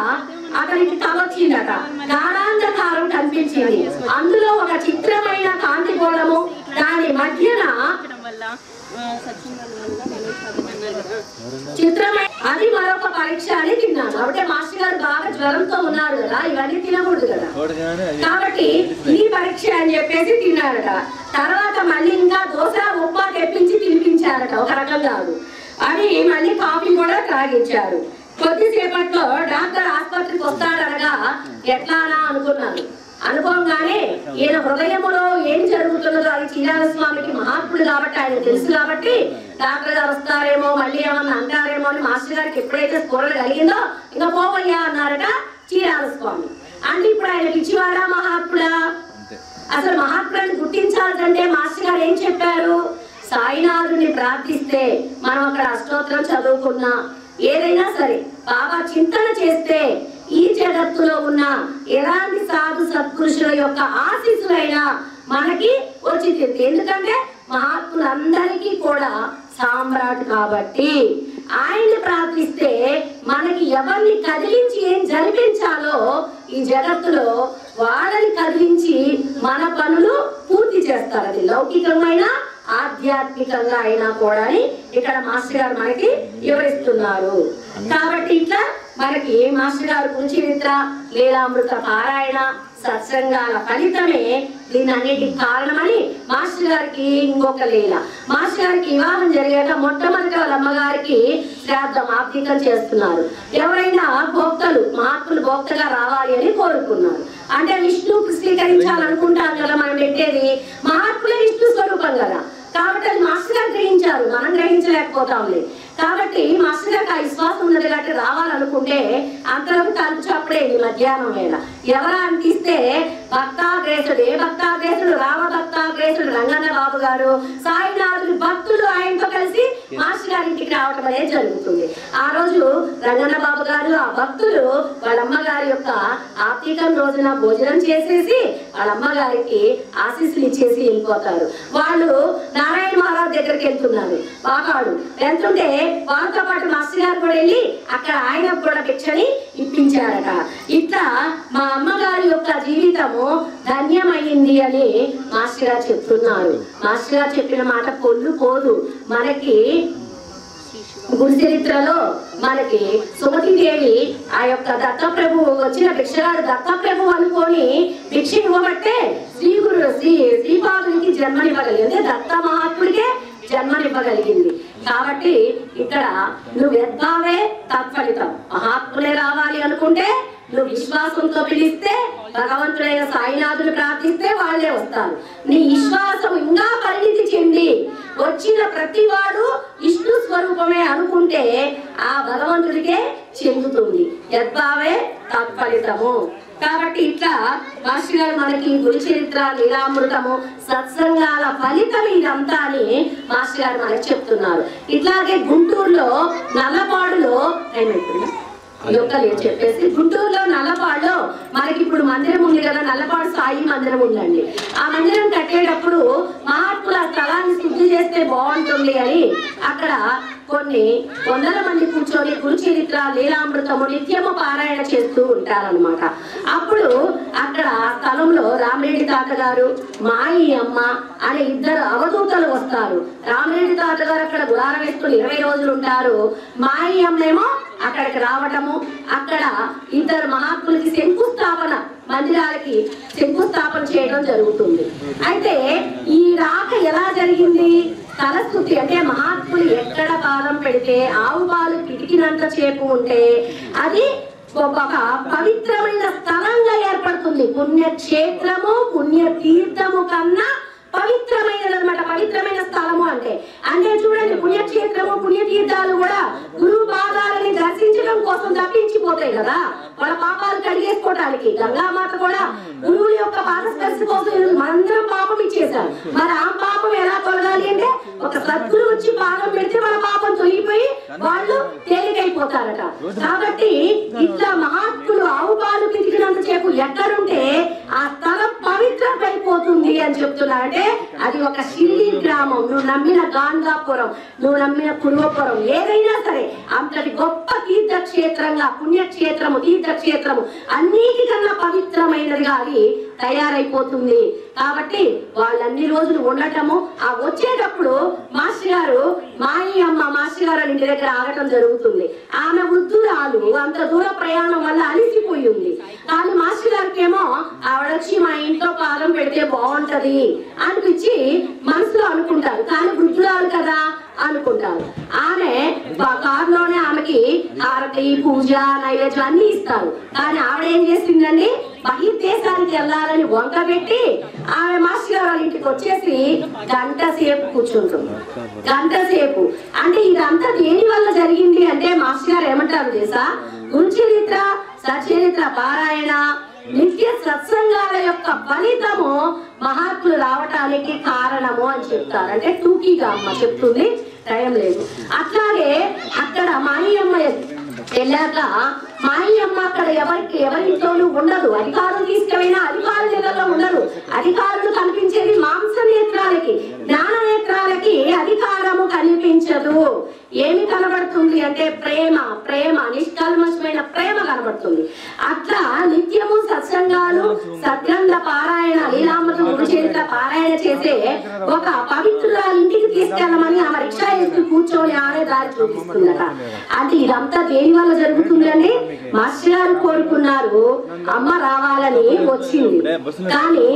అతనికి తలొచ్చిందట. గాఢాంధకారం కనిపించింది. అందులో ఒక చిత్రమైన కాంతి గోళము, దాని మధ్యన చిత్రమైన అది మరొక పరీక్ష అని తిన్నాను. కాబట్టి మాస్టర్ గారు బాగా జ్వరంతో ఉన్నారు కదా, ఇవన్నీ తినకూడదు కదా, కాబట్టి ఈ పరీక్ష అని చెప్పేసి తిన్నారట. తర్వాత మళ్ళీ ఇంకా దోశ ఉప్మా తెప్పించి తినిపించారట ఒక రకం కాదు అని. మళ్ళీ కాఫీ కూడా త్రాగించారు. కొద్దిసేపట్లో డాక్టర్ ఆసుపత్రికి వస్తాడనగా ఎట్లానా అనుకున్నాను. అనుకోగానే ఈయన హృదయములో ఏం జరుగుతున్నదో అది చీరాల స్వామికి మహాత్ముడు కాబట్టి ఆయన తెలుసు కాబట్టి డాక్టర్ గారు వస్తారేమో మళ్ళీ ఏమన్నా అంటారేమో అని మాస్టర్ గారికి ఎప్పుడైతే స్ఫూరణ కలిగిందో ఇంకా పోవయ్యా అన్నారట చీరాల స్వామి. అంటే ఇప్పుడు ఆయన పిచ్చివాడా మహాత్ముడా? అసలు మహాత్ముడిని గుర్తించాలంటే మాస్టర్ గారు ఏం చెప్పారు? సాయినాథుని ప్రార్థిస్తే మనం అక్కడ అష్టోత్తరం చదువుకున్నా ఏదైనా సరే బాబా చింతన చేస్తే ఈ జగత్తులో ఉన్న ఎలాంటి సాధు సత్పురుషుల యొక్క ఆశీస్సులైనా మనకి వచ్చి తీరుతుంది. ఎందుకంటే మహాత్ములందరికీ కూడా సామ్రాట్ కాబట్టి ఆయన్ని ప్రార్థిస్తే మనకి ఎవరిని కదిలించి ఏం జరిపించాలో ఈ జగత్తులో వాళ్ళని కదిలించి మన పనులు పూర్తి చేస్తారు. అది లౌకికమైన ఆధ్యాత్మికంగా అయినా కూడా ఇక్కడ మాస్టర్ గారు మనకి వివరిస్తున్నారు. కాబట్టి ఇట్లా మనకి మాస్టర్ గారు పుంచిమిత్ర లీలామృత పారాయణ సత్సంగాల ఫలితమే దీని అన్నిటికి కారణమని మాస్టర్ గారికి ఇంకొక లీల. మాస్టర్ గారికి వివాహం జరిగాక మొట్టమొదటి వాళ్ళ అమ్మగారికి శ్రాద్ధం ఆర్థికం చేస్తున్నారు. ఎవరైనా భోక్తలు మహాత్ములు భోక్తగా రావాలి అని కోరుకున్నారు. అంటే విష్ణువుకు స్వీకరించాలనుకుంటాం కదా, మనం పెట్టేది మహాత్ములే విష్ణు స్వరూపం కదా. కాబట్టి అది మాస్టర్ గారు గ్రహించారు, మనం గ్రహించలేకపోతాంలే. కాబట్టి మాస్టర్ గారికి ఆ విశ్వాసం ఉన్నది కాబట్టి రావాలనుకుంటే అంతలోకి తలుపు చప్పుడే మధ్యాహ్నం వేళ ఎవరా అనిపిస్తే భక్తాగ్రేసుడు, ఏ భక్తాగ్రేసుడు, రామ భక్తాగ్రేసుడు రంగన్న బాబు గారు, సాయినాథుడు భక్తులు ఆయనతో కలిసి మాస్టర్ గారి ఇంటికి రావటం అనేది జరుగుతుంది. ఆ రోజు రంగన్న బాబు గారు ఆ భక్తులు వాళ్ళ అమ్మగారి యొక్క ఆర్థికం రోజున భోజనం చేసేసి వాళ్ళ అమ్మగారికి ఆశీస్సులు ఇచ్చేసి వెళ్ళిపోతారు. వాళ్ళు నారాయణ మహారాజ్ దగ్గరికి వెళ్తున్నారు. బాబాడు వెళ్తుంటే వాళ్ళతో పాటు మాస్టర్ గారు కూడా వెళ్ళి అక్కడ ఆయన కూడా భిక్షని ఇప్పించారట. ఇట్లా మా అమ్మగారి యొక్క జీవితము ధన్యమైంది అని మాస్టర్ గారు చెప్తున్నారు. మాస్టర్ గారు చెప్పిన మాట పొల్లు పోదు. మనకి గురు చరిత్రలో మనకి సుమతిదేవి ఆ యొక్క దత్తప్రభు వచ్చిన భిక్షగాడు దత్తప్రభు అనుకొని భిక్ష ఇవ్వబట్టే శ్రీపాదునికి జన్మనివ్వగలిగింది, దత్త మహాత్ముడికే జన్మనివ్వగలిగింది. కాబట్టి ఇక్కడ నువ్వు యద్భావే తత్ఫలితం. మహాత్ములే రావాలి అనుకుంటే నువ్వు విశ్వాసంతో పిలిస్తే భగవంతుడైన సాయినాథుని ప్రార్థిస్తే వాళ్ళే వస్తారు. నీ విశ్వాసం ఇంకా పరిణితి చెంది వచ్చిన ప్రతి వాడు విష్ణు స్వరూపమే అనుకుంటే ఆ భగవంతుడికే చెందుతుంది. యద్భావే తత్ఫలితము. కాబట్టి ఇట్లా మాస్టర్ గారు మనకి గురు చరిత్ర, లీలామృతము, సత్సంగాల ఫలితం ఇదంతా అని మాస్టర్ గారు మనకి చెప్తున్నారు. ఇట్లాగే గుంటూరులో నల్లపాడులో చెప్పేసి గుంటూరులో నల్లపాడులో మనకి ఇప్పుడు మందిరం ఉంది కదా, నల్లపాడు సాయి మందిరం ఉందండి. ఆ మందిరం కట్టేటప్పుడు మహాత్ముల స్థలాన్ని శుద్ధి చేస్తే బాగుంటుంది అని అక్కడ కొన్ని వందల మంది కూర్చొని గురు చరిత్ర, లీలామృతము నిత్యము పారాయణ చేస్తూ ఉంటారనమాట. అప్పుడు అక్కడ స్థలంలో రామిరెడ్డి తాత గారు, మాయి అమ్మ అనే ఇద్దరు అవధూతలు వస్తారు. రామిరెడ్డి తాత గారు అక్కడ గుడారం వేసుకుని 20 రోజులు ఉంటారు. మాయి అమ్మేమో అక్కడికి రావటము, అక్కడ ఇద్దరు మహాత్ములకి శంకుస్థాపన, మందిరాలకి శంకుస్థాపన చేయడం జరుగుతుంది. అయితే ఈ రాక ఎలా జరిగింది? తలస్థుతి అంటే మహాత్ములు ఎక్కడ పాదం పెడితే ఆవు పాలు పిటికినంత చేపు ఉంటే అది ఒక పవిత్రమైన స్థలంగా ఏర్పడుతుంది. పుణ్యక్షేత్రము, పుణ్యతీర్థము కన్నా పవిత్రమైనది అనమాట. పవిత్రమైన స్థలము అంటే చూడండి, పుణ్యక్షేత్రము, పుణ్యతీర్థాలు కూడా గురువు పాదాలని దర్శించడం కోసం తప్పించిపోతాయి కదా, వాళ్ళ పాపాలు కడిగేసుకోవటానికి. గంగామాత కూడా గురువుల యొక్క పాదస్పర్శ కోసం మనందరం పాపం ఇచ్చేశారు. మరి ఆ పాపం ఎలా తొలగాలి అంటే ఒక సద్గురు వచ్చి పాదం పెడితే వాళ్ళ పాపం తొలగిపోయి వాళ్ళు తేలికైపోతారట. కాబట్టి ఇట్లా మహాత్ములు ఆవు పాలు పితికినంత సేపు ఎక్కడుంటే ఆ స్థలం పవిత్రమైపోతుంది అని చెప్తున్నారంటే అది ఒక షిరిడి గ్రామం, నువ్వు నమ్మిన గాంధాపురం, నువ్వు నమ్మిన పూర్వపురం, ఏదైనా సరే అంతటి గొప్ప తీర్థక్షేత్రంగా, పుణ్యక్షేత్రము, తీర్థక్షేత్రము అన్నిటికన్నా పవిత్రమైనదిగా అది తయారైపోతుంది. కాబట్టి వాళ్ళన్ని రోజులు ఉండటము, ఆ వచ్చేటప్పుడు మాస్టర్ గారు మాయి అమ్మ మాస్టర్ గారు ఇంటి దగ్గర ఆగటం జరుగుతుంది. ఆమె వృద్ధురాలు, అంత దూర ప్రయాణం వల్ల అలిసిపోయి ఉంది. కానీ మాస్టర్ గారికి ఏమో ఆవిడొచ్చి మా ఇంట్లో పాదం పెడితే బాగుంటది అనిపించి మనసులో అనుకుంటారు. కానీ వృద్ధురాలు కదా అనుకుంటారు. ఆమె కారులోనే ఆమెకి హారతి, పూజ, నైవేద్యం అన్ని ఇస్తారు. కానీ ఆవిడ ఏం చేసిందండి, బహిర్దేశానికి వెళ్ళాలని వంక పెట్టి ఆమె మాస్టర్ గారు వాళ్ళ ఇంటికి వచ్చేసి గంట సేపు కూర్చుంటుంది. గంట సేపు అంటే ఇదంతా దేని వల్ల జరిగింది అంటే మాస్టర్ గారు ఏమంటారు తెలుసా, గురు చరిత్ర, సచరిత్ర పారాయణ, నిత్య సత్సంగాల యొక్క ఫలితము మహాత్ములు రావటానికి కారణము అని చెప్తారు. అంటే టూకీగా అమ్మ చెప్తుంది, టైం లేదు. అట్లాగే అక్కడ మాయి అమ్మ వెళ్ళాక మాయి అమ్మ అక్కడ ఎవరింట్లోనూ ఉండదు. అధికారులు తీసుకుపోయినా అధికారుల దగ్గరలో ఉండదు. అధికారులు కనిపించేది మాంస నేత్రాలకి, జ్ఞాన నేత్రాలకి అధికారము కనిపించదు. ఏమి కనబడుతుంది అంటే ప్రేమ, ప్రేమ నిష్కల్మషమైన ప్రేమ కనబడుతుంది. అట్లా నిత్యము సత్సంగాలు, సద్గ్రంథ పారాయణ, లీలామృతం, గురు చరిత్ర పారాయణ చేసే ఒక పవిత్రురాలు ఇంటికి తీసుకెళ్ళమని ఆమె రిక్షా ఎక్కి కూర్చొని ఆడే దారి చూపిస్తుందట. అంటే ఇదంతా దేని వల్ల జరుగుతుందని మాస్టర్ గారు కోరుకున్నారు, అమ్మ రావాలని వచ్చింది. కానీ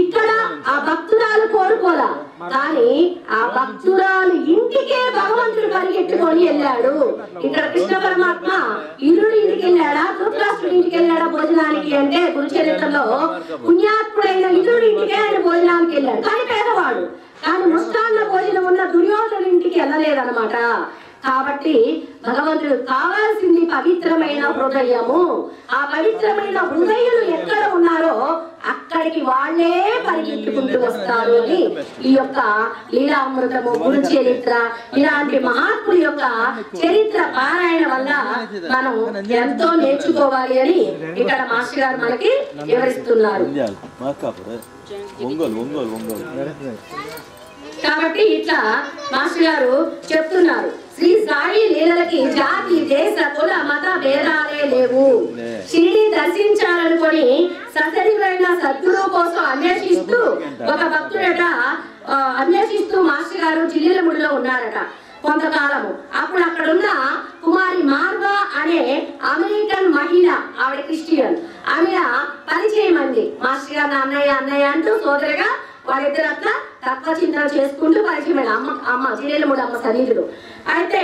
ఇక్కడ ఆ భక్తురాలు కోరుకోలా, కానీ ఆ భక్తురాలు ఇంటికే భగవంతుడు పరిగెట్టుకొని వెళ్ళాడు. ఇక్కడ కృష్ణ పరమాత్మ ఇంద్రుడి ఇంటికి వెళ్ళాడా, ధృతరాష్ట్రుడి ఇంటికి వెళ్ళాడా భోజనానికి అంటే గురుచరిత్రలో పుణ్యాత్ముడైన ఇంద్రుడి ఇంటికే ఆయన భోజనానికి వెళ్ళాడు. కానీ పేదవాడు, కానీ ముష్టాన్న భోజనం ఉన్న దుర్యోధను ఇంటికి వెళ్ళలేదన్నమాట. కాబట్టి భగవంతుడు కావాల్సింది పవిత్రమైన హృదయము. ఆ పవిత్రమైన హృదయులు ఎక్కడ ఉన్నారో అక్కడికి వాళ్ళే పరిగెత్తుకుంటూ వస్తారు అని ఈ యొక్క లీలామృతము, గురు చరిత్ర, ఇలాంటి మహాత్ముల యొక్క చరిత్ర పారాయణ వల్ల మనం ఎంతో నేర్చుకోవాలి అని ఇక్కడ మాస్టర్ గారు మనకి వివరిస్తున్నారు. కాబట్టి ఇట్లా మాస్టర్ గారు చెప్తున్నారు, శ్రీ సాయి లీలలకి జాతి, దేశ, కుల, మత భేదాలే లేవు. షిరిడి దర్శించాలనుకొని సశరీరైన సద్గురువు కోసం అన్వేషిస్తూ ఒక భక్తుడట అన్వేషిస్తూ మాస్టర్ గారు చిల్లిలముడిలో ఉన్నారట కొంతకాలము. అప్పుడు అక్కడున్న కుమారి మార్వా అనే అమెరికన్ మహిళ, ఆవిడ క్రిస్టియన్, ఆమె పరిచయం అంది. మాస్టర్ గారు అన్నయ్య అన్నయ్య అంటూ సోదరిగా వాళ్ళిద్దరు అట్లా తక్కువ చింతన చేసుకుంటూ పరిచయమైన అమ్మ చిల్లిలముడి అమ్మ సన్నిధిలో. అయితే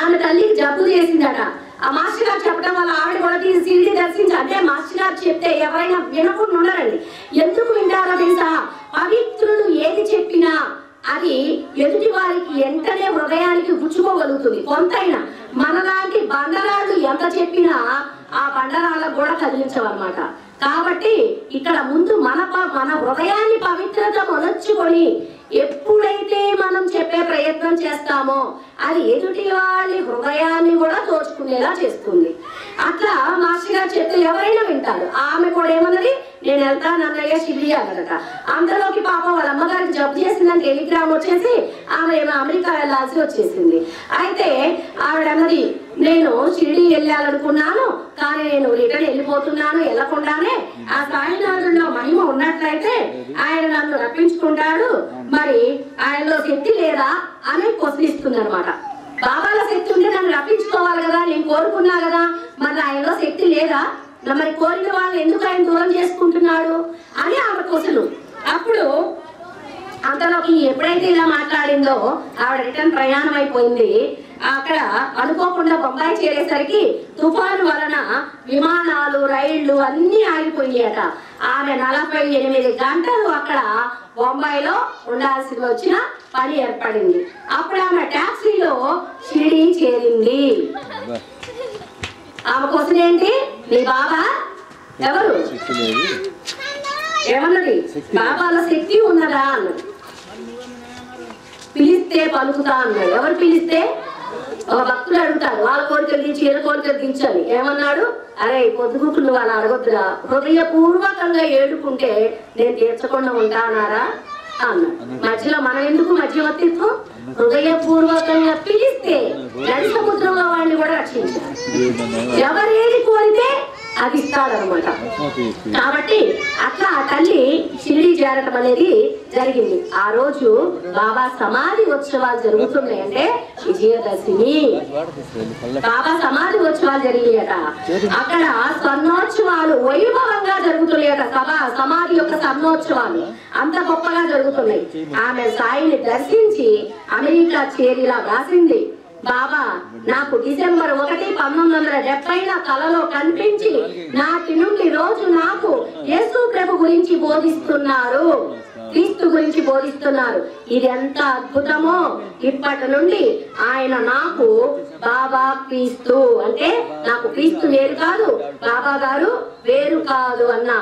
ఆమె తల్లికి జబ్బు చేసిందట. ఆ మాస్టర్ గారు చెప్పడం వల్ల ఆవిడ కూడా షిరిడి దర్శించి, అంటే మాస్టర్ గారు చెప్తే ఎవరైనా వినకుండా ఉండరండి. ఎందుకు వింటారో తెలుసా? పవిత్రులు ఏది చెప్పినా అది ఎదుటి వారికి వెంటనే హృదయానికి గుచ్చుకోగలుగుతుంది. కొంతైనా మనలాంటి బండరాళ్ళు ఎంత చెప్పినా ఆ బండరాళ్ళకు కూడా కదిలించవన్నమాట. కాబట్టి ఇక్కడ ముందు మన హృదయాన్ని పవిత్రత మొలచుకొని ఎప్పుడైతే మనం చెప్పే ప్రయత్నం చేస్తామో అది ఎదుటి వాళ్ళ హృదయాన్ని కూడా దోచుకునేలా చేస్తుంది. అట్లా మాస్టర్ గారు చెప్తే ఎవరైనా వింటారు. ఆమె కూడా ఏమన్నది, నేను వెళ్తాను అన్నయ్య షిరిడి అన్నదట. అందులోకి పాపం వాళ్ళ అమ్మగారికి జబ్బు చేసిందని టెలిగ్రామ్ వచ్చేసి ఆమె అమెరికా వెళ్ళాల్సి వచ్చేసింది. అయితే ఆవిడ అన్నది, నేను షిరిడి వెళ్ళాలనుకున్నాను, కానీ నేను రిటర్న్ వెళ్ళిపోతున్నాను. వెళ్ళకుండానే ఆ సాయినాథుల్లో మహిమ ఉన్నట్లయితే ఆయన నన్ను రప్పించుకుంటాడు, మరి ఆయనలో శక్తి లేదా అని ప్రశ్నిస్తుంది అనమాట. బాబాల శక్తి ఉంటే నన్ను రప్పించుకోవాలి కదా, నేను కోరుకున్నా కదా, మరి ఆయనలో శక్తి లేదా, మరి కోరిన వాళ్ళు ఎందుకు ఆయన దూరం చేసుకుంటున్నాడు అని ఆమె క్వశ్చన్. అప్పుడు అంతలోకి ఎప్పుడైతే ఇలా మాట్లాడిందో ఆవిడ రిటర్న్ ప్రయాణం అయిపోయింది. అక్కడ అనుకోకుండా బొంబాయి చేరేసరికి తుఫాను వలన విమానాలు, రైళ్లు అన్ని ఆగిపోయాయట. ఆమె 48 గంటలు అక్కడ బొంబాయిలో ఉండాల్సి వచ్చిన పని ఏర్పడింది. అప్పుడు ఆమె టాక్సీలో షిరిడి చేరింది. ఆమె కోసం ఏంటి, నీ బాబా ఎవరు ఏమన్నది, బాబాలో శక్తి ఉన్నదా అన్నది. పిలిస్తే పలుకుతా అన్నాడు. ఎవరు పిలిస్తే? ఒక భక్తులు అడుగుతారు, వాళ్ళ కోరికలు దించి వీళ్ళ కోరికలు దించని. ఏమన్నాడు, అరే పొద్దుగుకులు వాళ్ళు అడగొద్దురా, హృదయపూర్వకంగా ఏడుకుంటే నేను తీర్చకుండా ఉంటానారా అన్నాడు. మధ్యలో మనం ఎందుకు మధ్యవర్తిత్వం? హృదయపూర్వకంగా పిలిస్తే నడి సముద్రంలో వాళ్ళని కూడా రక్షించారు. ఎవరేది కోరితే అది ఇస్తాడనమాట. కాబట్టి అట్లా ఆ తల్లి షిరిడి చేరటం అనేది జరిగింది. ఆ రోజు బాబా సమాధి ఉత్సవాలు జరుగుతున్నాయి. అంటే విజయదశమి బాబా సమాధి ఉత్సవాలు జరిగాయట. అక్కడ స్వర్ణోత్సవాలు వైభవంగా జరుగుతున్నాయట. సమాధి యొక్క స్వర్ణోత్సవాలు అంత గొప్పగా జరుగుతున్నాయి. ఆమె సాయిని దర్శించి అమెరికా చేరిలా రాసింది, బాబా నాకు డిసెంబర్ 1, 1970 కలలో కనిపించి నాటి నుండి రోజు నాకు యేసు ప్రభు గురించి బోధిస్తున్నారు, క్రీస్తు గురించి బోధిస్తున్నారు. ఇది ఎంత అద్భుతమో! ఇప్పటి నుండి ఆయన నాకు బాబా క్రీస్తు, అంటే నాకు క్రీస్తు వేరు కాదు, బాబా గారు వేరు కాదు అన్న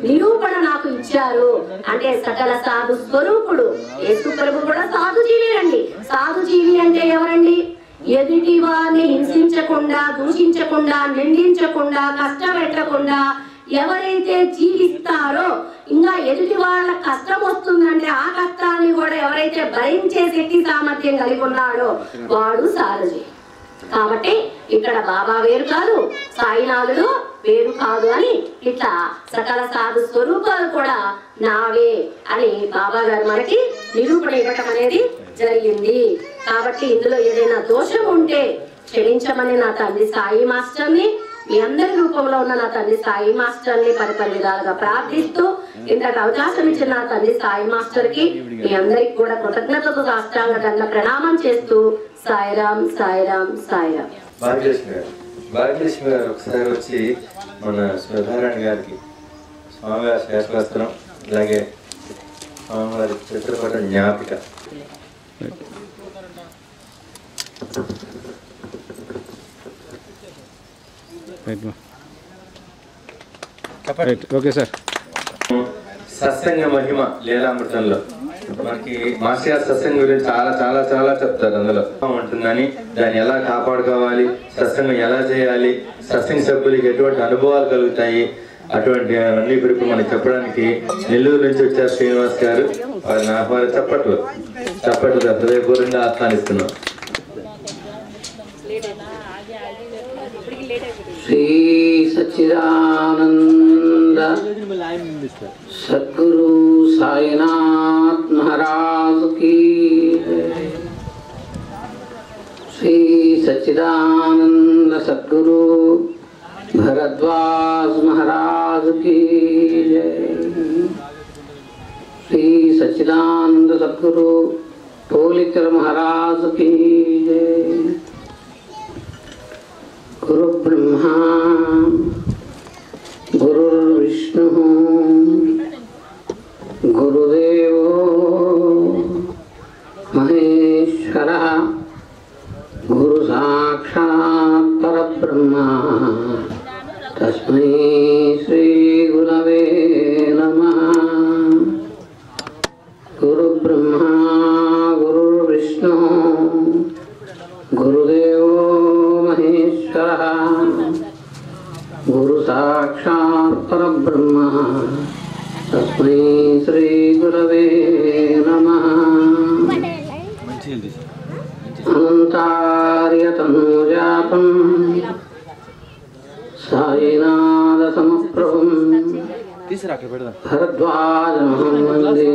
నిరూపణ నాకు ఇచ్చారు. అంటే సకల సాధు స్వరూపుడు యేసు ప్రభు కూడా సాధుజీవి రండి. సాధుజీవి అంటే ఎవరండి? ఎదుటి వారిని హింసించకుండా, దూషించకుండా, నిందించకుండా, కష్టపెట్టకుండా ఎవరైతే జీవిస్తారో, ఇంకా ఎదుటి వాళ్ళ కష్టం వస్తుందంటే ఆ కష్టాన్ని కూడా ఎవరైతే భరించే శక్తి సామర్థ్యం కలిగి ఉన్నాడో వాడు సాధుజీ. కాబట్టి ఇక్కడ బాబా వేరు కాదు, సాయినాథుడు పేరు కాదు అని ఇట్లా సకల సాధు స్వరూపాలు కూడా నావే అని బాబా గారు మనకి నిరూపణ ఇవ్వటం అనేది జరిగింది. కాబట్టి ఇందులో ఏదైనా దోషం ఉంటే క్షమించమని నా తండ్రి సాయి మాస్టర్ని, మీ అందరి రూపంలో ఉన్న నా తండ్రి సాయి మాస్టర్ని పరిపరి విధాలుగా ప్రార్థిస్తూ ఇంతటి అవకాశం ఇచ్చిన నా తండ్రి సాయి మాస్టర్ కి మీ అందరికి కూడా కృతజ్ఞతతో సాష్టాంగ దండ ప్రణామం చేస్తూ సాయిరాం సాయిరాం సాయిరాం. భాగ్యలక్ష్మి గారు ఒకసారి వచ్చి మన శ్రద్ధారాయణ గారికి స్వామివారి శాశ్వస్త్రం అలాగే స్వామివారి చిత్రపట జ్ఞాపిక ఓకే సార్. సత్సంగ మహిమ లీలామృతంలో మనకి మాస్టర్ గారు సత్సంగం గురించి చాలా చాలా చాలా చెప్తారు. అందులో ఉంటుందని, దాన్ని ఎలా కాపాడుకోవాలి, సత్సంగం ఎలా చేయాలి, సత్సంగ సభ్యులకి ఎటువంటి అనుభవాలు కలుగుతాయి, అటువంటి అన్ని గురించి మనకి చెప్పడానికి నెల్లూరు నుంచి వచ్చారు శ్రీనివాస్ గారు. వారిని ఆహ్వానం చప్పట్లు హృదయపూర్వకంగా ఆహ్వానిస్తున్నాం. శ్రీ సచ్చిదానంద సద్గురు సాయినాథ్ మహారాజ్ की శ్రీ సచ్చిదానంద సద్గురు భరద్వాజ్ మహారాజ్ की శ్రీ సచ్చిదానంద సద్గురు పోలికర్ మహారాజ్ की गुरु ब्रह्मा गुरुर्विष्णु गुरुदेव महेश्वरः गुरु साक्षात् परब्रह्मा तस्मै श्री गुरवे नमः. गुरु ब्रह्मा गुरुर्विष्णु गुरुदेवो महेश्वरः गुरु साक्षात् परब्रह्म तस्मै श्री गुरवे नमः. अनन्तार्यतनूजातं सायिनाथसमप्रभुं भरद्वाजमहं वन्दे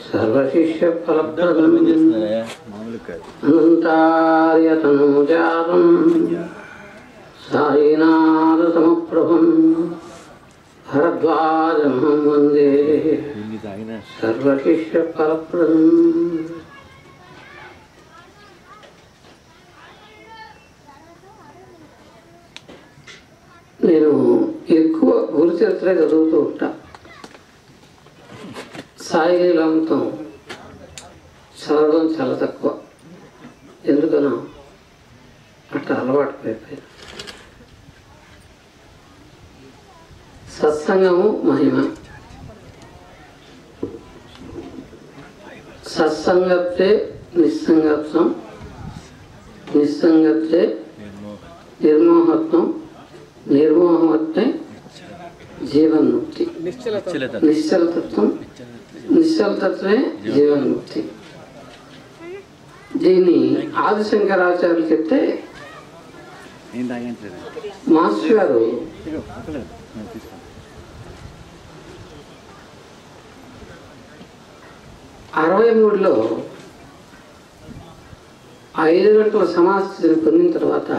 सर्वशिष्यफलप्रदम्. अनन्तार्यतनूजातं सायिनाथसमप्रभुं भरद्वाजमहं वन्दे सर्वशिष्यफलप्रदम्. నేను ఎక్కువ గురు చరిత్ర చదువుతూ ఉంటా. సాయి లీలామృతం చదవడం చాలా తక్కువ, ఎందుకనో అట్లా అలవాటు అయిపోయింది. సత్సంగము మహిమ. సత్సంగత్తే నిస్సంగత్వం, నిస్సంగత్తే నిర్మోహత్వం, నిర్మోహత్తే జీవన్ముక్తి. నిశ్చలతత్వం, నిశ్చలతత్వే జీవన్ముక్తి. దీన్ని ఆదిశంకరాచార్యులు చెప్తే మాస్టర్ గారు 63లో 5 గంటల సమాధిని పొందిన తర్వాత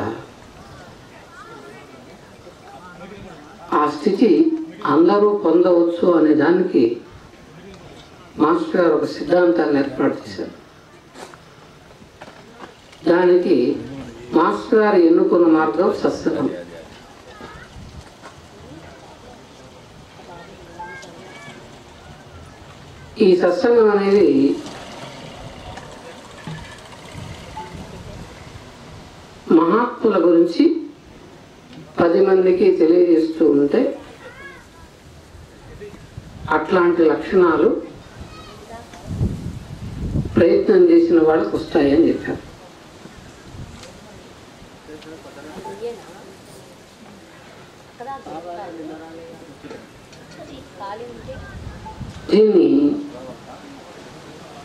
ఆ స్థితి అందరూ పొందవచ్చు అనే దానికి మాస్టర్ గారు ఒక సిద్ధాంతాన్ని ఏర్పాటు చేశారు. దానికి మాస్టర్ గారు ఎన్నుకున్న మార్గం సత్సంగం. ఈ సత్సంగం అనేది మహాత్ముల గురించి 10 మందికి తెలియజేస్తూ ఉంటే అట్లాంటి లక్షణాలు ప్రయత్నం చేసిన వాళ్ళకు వస్తాయని చెప్పారు. దీన్ని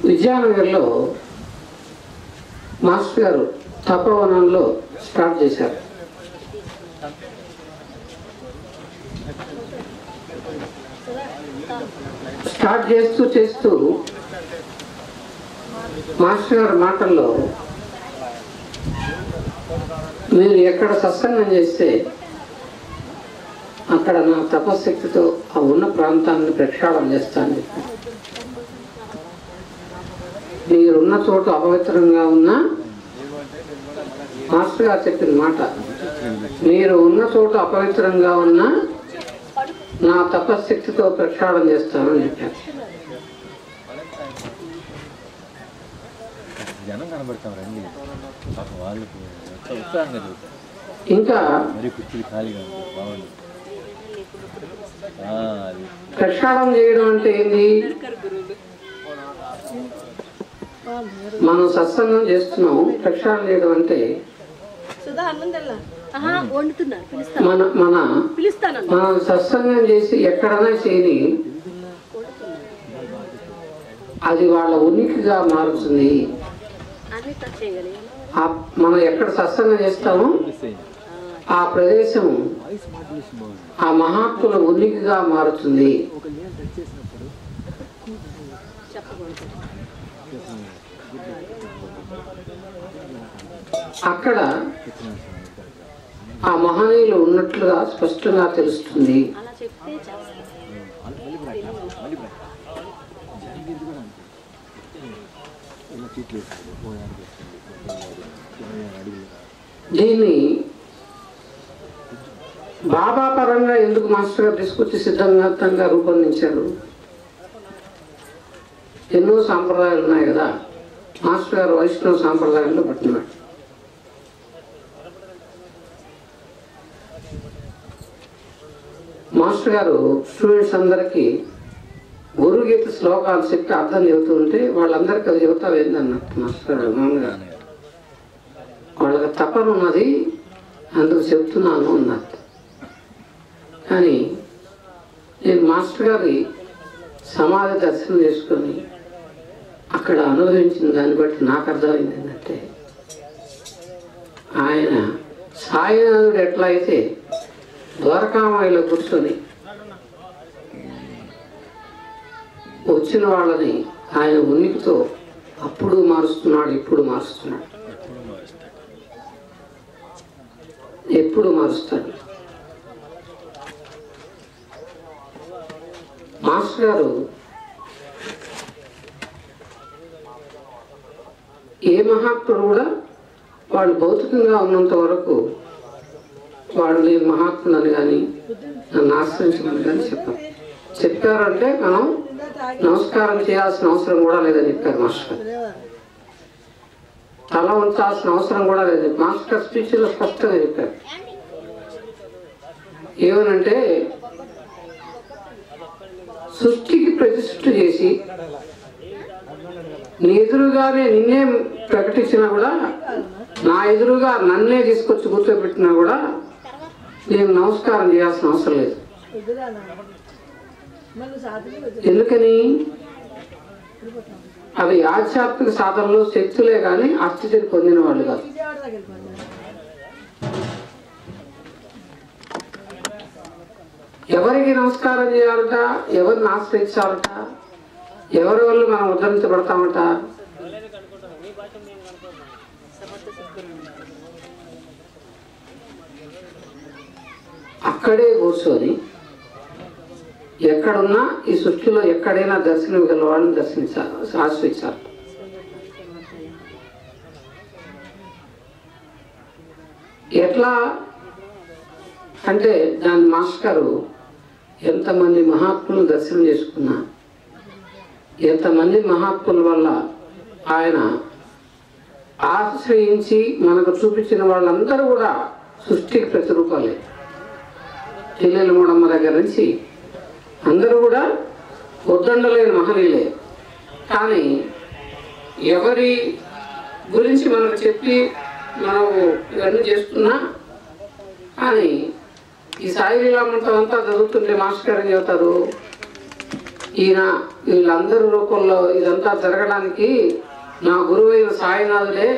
విద్యానగర్లో మాస్టర్ గారు తపోవనంలో స్టార్ట్ చేశారు. స్టార్ట్ చేస్తూ మాస్టర్ గారి మాటల్లో మీరు ఎక్కడ సత్సంగం చేస్తే అక్కడ నా తపశక్తితో ఆ ఉన్న ప్రాంతాన్ని ప్రక్షాళన చేస్తాను. మీరున్న చోటు అపవిత్రంగా ఉన్నా, మాస్టర్ గారు చెప్పిన మాట, మీరు ఉన్న చోటు అపవిత్రంగా ఉన్నా నా తపశక్తితో ప్రక్షాళన చేస్తానని చెప్పారు. ఇంకా ప్రక్షాళన చేయడం అంటే ఏంది? మనం సత్సంగం చేస్తున్నాం. ప్రక్షాళన చేయడం అంటే మనం సత్సంగం చేసి ఎక్కడైనా చేయని అది వాళ్ళ ఉనికిగా మారుతుంది. మనం ఎక్కడ సత్సంగం చేస్తామో ఆ ప్రదేశం ఆ మహాత్ముల ఉనికిగా మారుతుంది. అక్కడ ఆ మహనీయులు ఉన్నట్లుగా స్పష్టంగా తెలుస్తుంది. దీన్ని బాబా పరంగా ఎందుకు మాస్టర్ గారు తీసుకొచ్చి సిద్ధాంతంగా రూపొందించారు? ఎన్నో సాంప్రదాయాలు ఉన్నాయి కదా. మాస్టర్ గారు వైష్ణవ సాంప్రదాయంలో పట్టినాడు. మాస్టర్ గారు స్టూడెంట్స్ అందరికీ గురుగీత శ్లోకాలు చెప్పి అర్థం చెబుతూ ఉంటే వాళ్ళందరికీ అది చెబుతావు ఏందన్నట్టు మాస్టర్ గారు మామూలుగా వాళ్ళకి తపన ఉన్నది, అందుకు చెప్తున్నాను అన్నట్టు. కానీ నేను మాస్టర్ గారి సమాధి దర్శనం చేసుకొని అక్కడ అనుభవించిన దాన్ని బట్టి నాకు అర్థమైంది ఏంటంటే, ఆయన సాయినాథుడు ఎట్లా అయితే ద్వారకామాయిలో కూర్చొని వచ్చిన వాళ్ళని ఆయన ఉనికితో అప్పుడు మారుస్తున్నాడు, ఇప్పుడు మారుస్తున్నాడు, ఎప్పుడు మారుస్తాడు. మాస్టర్ గారు ఏ మహాత్ముడు కూడా వాళ్ళు భౌతికంగా ఉన్నంత వరకు వాడు నేను మహాత్ములని కానీ నన్ను ఆశ్రయించమని కానీ చెప్పారంటే మనం నమస్కారం చేయాల్సిన అవసరం కూడా లేదని చెప్పారు మాస్టర్ గారు. తల ఉంచాల్సిన అవసరం కూడా లేదు. మాస్టర్ స్పీచ్లో స్పష్టంగా చెప్పారు. ఏమనంటే, సృష్టికి ప్రతిష్ఠ చేసి నీ ఎదురుగానే నిన్నే ప్రకటించినా కూడా, నా ఎదురుగా నన్నే తీసుకొచ్చి కూర్చోబెట్టినా కూడా నేను నమస్కారం చేయాల్సిన అవసరం లేదు. ఎందుకని? అవి ఆధ్యాత్మిక సాధనలో శక్తులే కానీ అస్థితిని పొందిన వాళ్ళు కాదు. ఎవరికి నమస్కారం చేయాలట, ఎవరిని ఆశ్రయించాలట, ఎవరి వల్ల మనం ఉద్ధరించబడతామట? అక్కడే కూర్చొని ఎక్కడున్నా ఈ సృష్టిలో ఎక్కడైనా దర్శనం గల వాళ్ళని దర్శించాలి, ఆశ్రయించాలి. ఎట్లా అంటే దాని మాస్టర్ గారు ఎంతమంది మహాత్ములను దర్శనం చేసుకున్నా, ఎంతమంది మహాత్ముల వల్ల ఆయన ఆశ్రయించి మనకు చూపించిన వాళ్ళందరూ కూడా సృష్టికి ప్రతిరూపాలే. చెల్లెల మూడమ్మ దగ్గర నుంచి అందరూ కూడా ఉద్దండలేని మహనీయులే. కానీ ఎవరి గురించి మనకు చెప్పి మనం ఇవన్నీ చేస్తున్నా కానీ ఈ సాయి లీలామృతం అంతా చదువుతుంటే మాస్టర్ గారు ఏం చెబుతారు, ఈయన వీళ్ళందరి రూపంలో ఇదంతా జరగడానికి నా గురువైన సాయినాథుడే,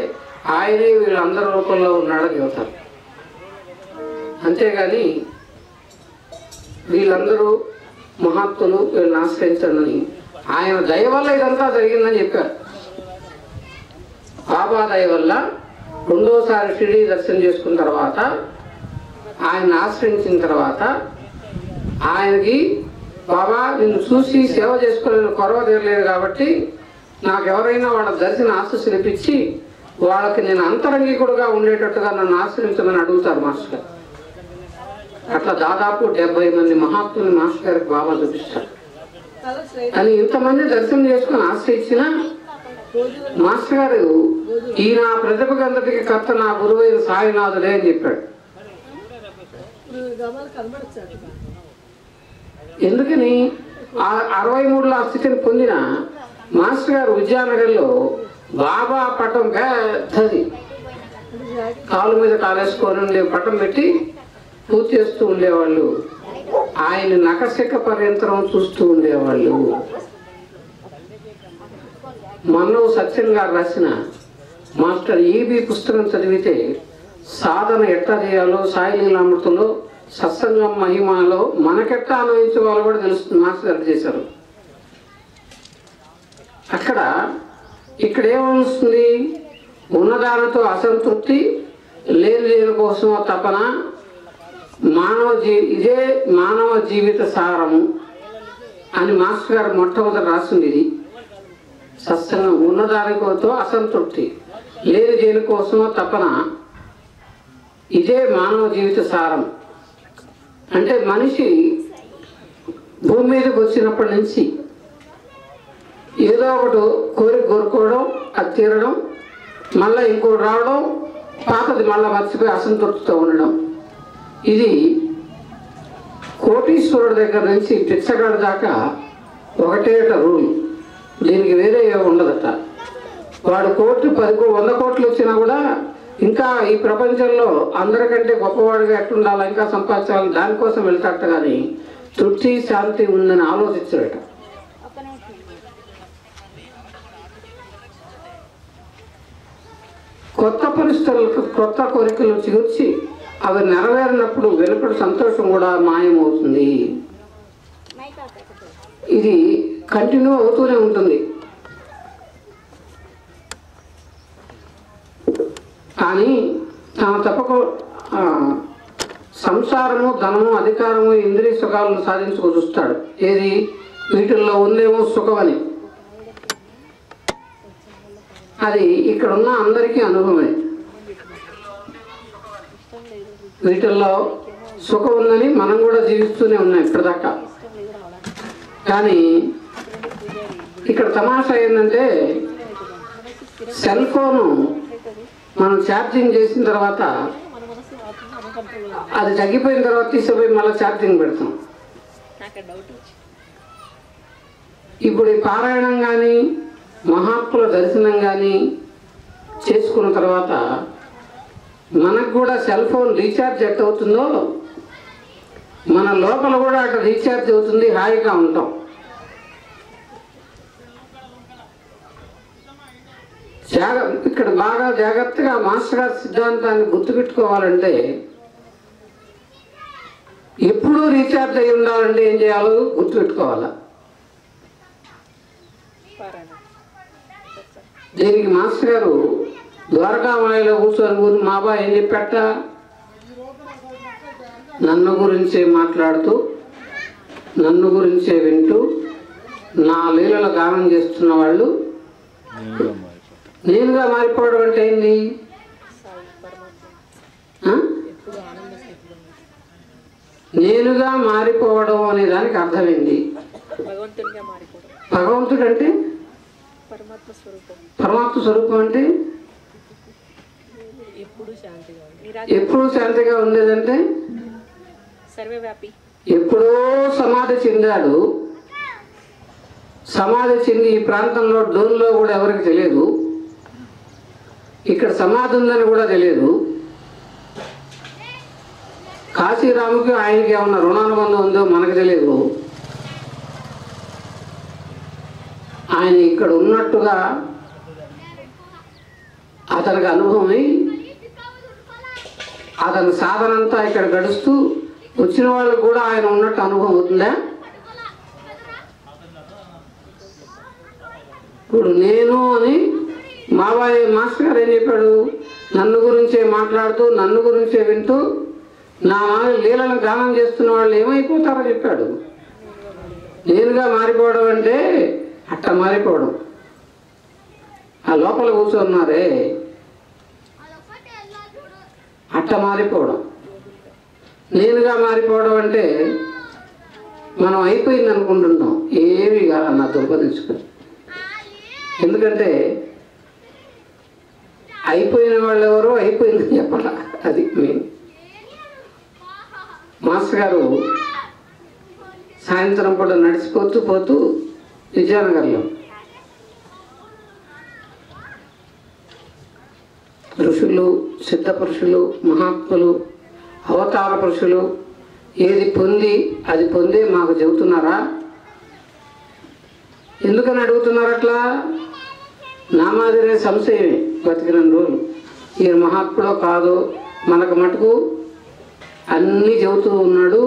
ఆయనే వీళ్ళందరి రూపంలో ఉన్నాడని చెబుతారు. అంతేగాని వీళ్ళందరూ మహాత్ములు వీళ్ళని ఆశ్రయించండి. ఆయన దయ వల్ల ఇదంతా జరిగిందని చెప్పారు. బాబా దయ వల్ల రెండోసారి షిరిడి దర్శనం చేసుకున్న తర్వాత ఆయన ఆశ్రయించిన తర్వాత ఆయనకి బాబా నిన్ను చూసి సేవ చేసుకోలేని కొరవ తీరలేదు కాబట్టి నాకు ఎవరైనా వాళ్ళ దర్శన ఆశీస్సులు ఇప్పించి వాళ్ళకి నేను అంతరంగికుడుగా ఉండేటట్టుగా నన్ను ఆశ్రయించమని అడుగుతారు మాస్టర్ గారు. అట్లా దాదాపు 70 మంది మహాత్ములు మాస్టర్ గారికి బాబా చూపిస్తారు. అని ఇంతమంది దర్శనం చేసుకుని ఆశ్రయించిన మాస్టర్ గారు ఈ నా ప్రతిభకు అంతటికి కర్త నా గురువైన సాయినాథుడే అని చెప్పాడు. ఎందుకని 63లో ఆ స్థితిని పొందిన మాస్టర్ గారు విద్యానగర్లో బాబా పటం పెద్దది కాలు మీద కాలేసుకొని ఉండే పటం పెట్టి పూజ చేస్తూ ఉండేవాళ్ళు. ఆయన నకశిక పర్యంతరం చూస్తూ ఉండేవాళ్ళు. మన్నవ సత్యం గారు రాసిన మాస్టర్ ఈబి పుస్తకం చదివితే సాధన ఎట్లా చేయాలో సాయి లీలామృతంలో సత్సంగం మహిమలో మనకెట్టా అనుభవించేవాళ్ళు కూడా తెలుస్తుంది. మాస్టర్ గారు చేశారు. అక్కడ ఇక్కడ ఏమొస్తుంది? ఉన్నదానితో అసంతృప్తి, లేని కోసం తపన, ఇదే మానవ జీవిత సారము అని మాస్టర్ గారు మొట్టమొదటి రాసింది. ఇది సత్సంగం. ఉన్నదానితో అసంతృప్తి, లేని దేనికోసం తపన, ఇదే మానవ జీవిత సారం. అంటే మనిషి భూమి మీదకి వచ్చినప్పటి నుంచి ఏదో ఒకటి కోరుకోవడం, అది తీరడం, మళ్ళీ ఇంకోటి రావడం, పాతది మళ్ళీ మర్చిపోయి అసంతృప్తితో ఉండడం. ఇది కోటీశ్వరుడి దగ్గర నుంచి పిచ్చగాడి దాకా ఒకటేట రూల్. దీనికి వేరే ఉండదట. వాడు 1 కోటి 100 కోట్లు వచ్చినా కూడా ఇంకా ఈ ప్రపంచంలో అందరికంటే గొప్పవాడిగా ఎట్లుండాలి, ఇంకా సంపాదించాలి, దానికోసం వెళ్తాట. కానీ తృప్తి శాంతి ఉందని ఆలోచించారట. కొత్త పరిస్థితులకు కొత్త కోరికలు చిగుర్చి అవి నెరవేరినప్పుడు వెనుకటి సంతోషం కూడా మాయమవుతుంది. ఇది కంటిన్యూ అవుతూనే ఉంటుంది. కానీ తప్పక సంసారము, ధనము, అధికారము, ఇంద్రియ సుఖాలను సాధించుకు చూస్తాడు. ఏది వీటిల్లో ఉందేమో సుఖమని. అది ఇక్కడ ఉన్న అందరికీ అనుభవమే. వీటిల్లో సుఖం ఉందని మనం కూడా జీవిస్తూనే ఉన్నాం ఇప్పటిదాకా. కానీ ఇక్కడ తమాషా ఏంటంటే సెల్ ఫోను మనం ఛార్జింగ్ చేసిన తర్వాత అది తగ్గిపోయిన తర్వాత తీసుకుపోయి మళ్ళీ ఛార్జింగ్ పెడతాం. ఇప్పుడు ఈ పారాయణం కానీ మహాత్ముల దర్శనం కానీ చేసుకున్న తర్వాత మనకు కూడా సెల్ ఫోన్ రీఛార్జ్ ఎట్ అవుతుందో మన లోపల కూడా అట్లా రీఛార్జ్ అవుతుంది, హాయిగా ఉంటాం. ఇక్కడ బాగా జాగ్రత్తగా మాస్టర్ గారి సిద్ధాంతాన్ని గుర్తుపెట్టుకోవాలంటే ఎప్పుడూ రీఛార్జ్ అయి ఉండాలంటే ఏం చేయాలో గుర్తుపెట్టుకోవాలా. దీనికి మాస్టర్ గారు ద్వారకామాయలో కూర్చొని మా అబ్బాయి ఏం చెప్పాట, నన్ను గురించే మాట్లాడుతూ, నన్ను గురించే వింటూ, నా లీలలో గానం చేస్తున్న వాళ్ళు నేనుగా మారిపోవడం అంటే ఏంది? నేనుగా మారిపోవడం అనే దానికి అర్థమైంది. భగవంతుడు అంటే పరమాత్మ స్వరూపం అంటే ఎప్పుడు శాంతిగా ఉండేదంటే ఎప్పుడో సమాధి చెందాడు. సమాధి చెంది ఈ ప్రాంతంలో డోన్లో కూడా ఎవరికి తెలియదు, ఇక్కడ సమాధి ఉందని కూడా తెలియదు. కాశీరాముకి ఆయనకి ఏమన్నా రుణానుబంధం ఉందో మనకు తెలియదు. ఆయన ఇక్కడ ఉన్నట్టుగా అతనికి అనుభవమై అతని సాధనంతా ఇక్కడ గడుస్తూ వచ్చిన వాళ్ళకు కూడా ఆయన ఉన్నట్టు అనుభవం అవుతుందా? ఇప్పుడు నేను అని మాస్టర్ గారు ఏం చెప్పాడు, నన్ను గురించే మాట్లాడుతూ నన్ను గురించే వింటూ నా లీలను గానం చేస్తున్న వాళ్ళు ఏమైపోతారో చెప్పాడు. నేనుగా మారిపోవడం అంటే అట్ట మారిపోవడం. ఆ లోపల కూర్చున్నారే అట్ట మారిపోవడం. నేనుగా మారిపోవడం అంటే మనం అయిపోయింది అనుకుంటున్నాం, ఏమీ కాదన్న దుర్పదించుకుని. ఎందుకంటే అయిపోయిన వాళ్ళు ఎవరో అయిపోయిందని చెప్పాల, అది మెయిన్. మాస్టర్ గారు సాయంత్రం పూట నడిచిపోతూ విజయనగర్లో ఋషులు, సిద్ధ పురుషులు, మహాత్ములు, అవతార పురుషులు ఏది పొంది అది పొందే మాకు చెబుతున్నారా? ఎందుకని అడుగుతున్నారు అట్లా? నా మాదిరే సంశయమే బతికిన రోజులు. ఈయన మహాత్ముడో కాదో మనకు మటుకు అన్నీ చెబుతూ ఉన్నాడు.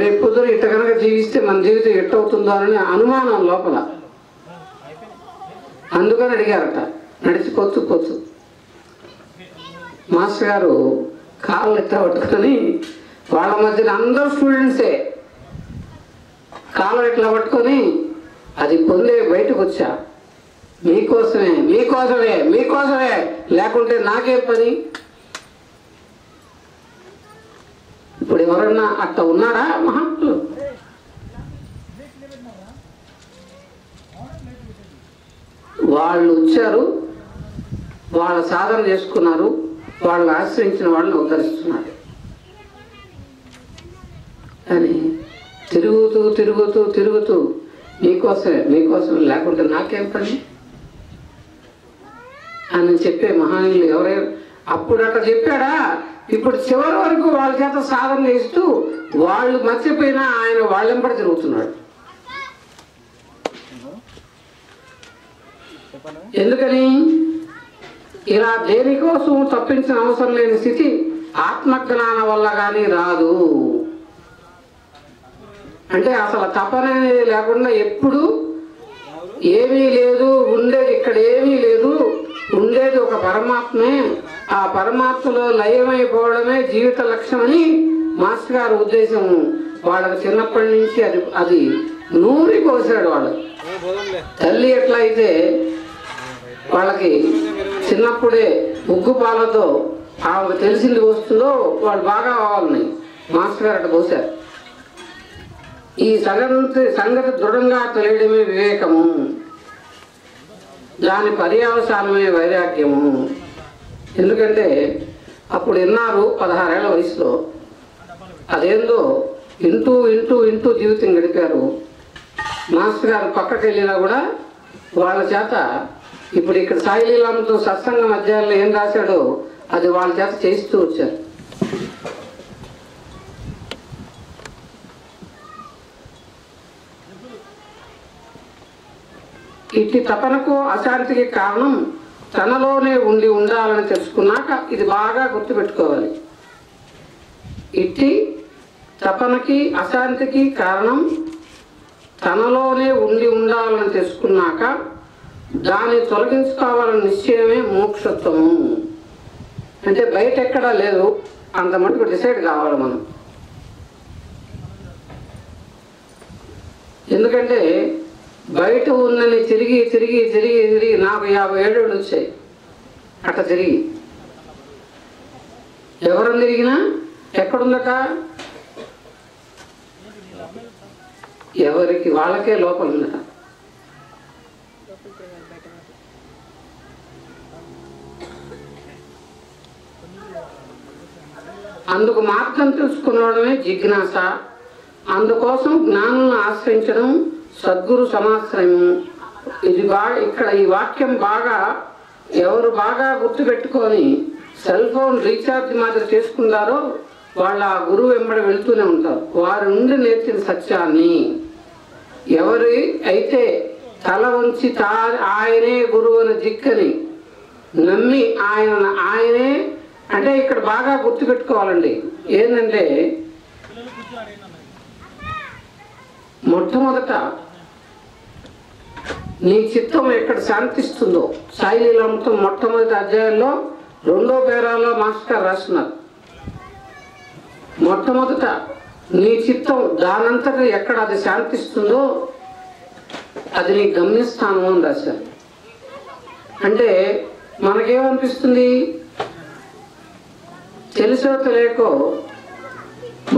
రేపు పొద్దున ఇట్ట కనుక జీవిస్తే మన జీవితం ఎట్టవుతుందో అని అనుమానం లోపల. అందుకని అడిగారట నడిచిపోతూ. మాస్టర్ గారు కాళ్ళు ఎట్లా పట్టుకొని వాళ్ళ మధ్యన అందరూ స్టూడెంట్సే కాళ్ళు ఎట్లా పట్టుకొని అది పొందే బయటకు వచ్చా. మీకోసమే లేకుంటే నాకే పని. ఇప్పుడు ఎవరన్నా అట్ట ఉన్నారా మహాత్ములు? వాళ్ళు వచ్చారు, వాళ్ళ సాధన చేసుకున్నారు, వాళ్ళని ఆశ్రయించిన వాళ్ళని ఉద్ధరిస్తున్నారు. కానీ తిరుగుతూ మీకోసమే లేకుంటే నాకేం పని అని చెప్పే మహానీయులు ఎవరైనా అప్పుడు అట్లా చెప్పాడా? ఇప్పుడు చివరి వరకు వాళ్ళ చేత సాధన చేస్తూ వాళ్ళు మర్చిపోయినా ఆయన వాళ్ళెంపడి తిరుగుతున్నాడు. ఎందుకని? ఇలా దేనికోసం తప్పించిన అవసరం లేని స్థితి ఆత్మజ్ఞానం వల్ల కానీ రాదు. అంటే అసలు తపనేది లేకుండా ఎప్పుడు ఏమీ లేదు, ఉండేది ఇక్కడ ఏమీ లేదు, ఉండేది ఒక పరమాత్మే, ఆ పరమాత్మలో లయమైపోవడమే జీవిత లక్ష్యమని మాస్టర్ గారి ఉద్దేశం. వాళ్ళకి చిన్నప్పటి నుంచి అది నూరి పోసాడు. వాళ్ళు తల్లి ఎట్లయితే వాళ్ళకి చిన్నప్పుడే ముగ్గు పాలతో ఆమెకు తెలిసింది వస్తుందో వాళ్ళు బాగా అవ్వాలని మాస్టర్ గారు అట్ట పోసారు. ఈ సంగతి దృఢంగా తెలియడమే వివేకము, దాని పర్యవసానమే వైరాగ్యము. ఎందుకంటే అప్పుడు విన్నారు 16 ఏళ్ల వయసులో, అదేందో ఇంటూ జీవితం గడిపారు. మాస్టర్ గారు పక్కకి వెళ్ళినా కూడా వాళ్ళ చేత ఇప్పుడు ఇక్కడ సాయిలీలంతో సత్సంగం అధ్యాయంలో ఏం రాశాడో అది వాళ్ళ చేత చేయిస్తూ వచ్చారు. ఇట్టి తపనకు అశాంతికి కారణం తనలోనే ఉండాలని తెలుసుకున్నాక ఇది బాగా గుర్తుపెట్టుకోవాలి. ఇట్టి తపనకి అశాంతికి కారణం తనలోనే ఉండాలని తెలుసుకున్నాక దాన్ని తొలగించుకోవాలని నిశ్చయమే మోక్షత్వము. అంటే బయట ఎక్కడా లేదు, అంత మటుకు డిసైడ్ కావాలి మనం. ఎందుకంటే బయట ఉందని తిరిగి నాకు 57 ఏళ్ళు వచ్చాయి. అట్లా తిరిగి ఎవరని తిరిగినా ఎక్కడుందట ఎవరికి వాళ్ళకే లోపల ఉందట. అందుకు మార్గం తెలుసుకునడమే జిజ్ఞాస. అందుకోసం జ్ఞానులను ఆశ్రయించడం సద్గురు సమాశ్రయము. ఇది ఇక్కడ ఈ వాక్యం ఎవరు బాగా గుర్తుపెట్టుకొని సెల్ ఫోన్ రీఛార్జ్ మాత్రం చేసుకున్నారో వాళ్ళు ఆ గురువు వెంబడి వెళుతూనే ఉంటారు. వారి నుండి నేర్చిన సత్యాన్ని ఎవరి అయితే తల ఉంచి ఆయనే గురువు అని దిక్కని నమ్మి ఆయనే అంటే ఇక్కడ బాగా గుర్తుపెట్టుకోవాలండి. ఏంటంటే మొట్టమొదట నీ చిత్తం ఎక్కడ శాంతిస్తుందో సాయి లీలామృతం మొట్టమొదటి అధ్యాయంలో 2వ పేరాలో మాస్టర్ గారు రాస్తున్నారు. మొట్టమొదట నీ చిత్తం దానంతటా ఎక్కడ అది శాంతిస్తుందో అది నీ గమ్యస్థానం అని రాశారు. అంటే మనకేమనిపిస్తుంది, తెలుసో తెలియకో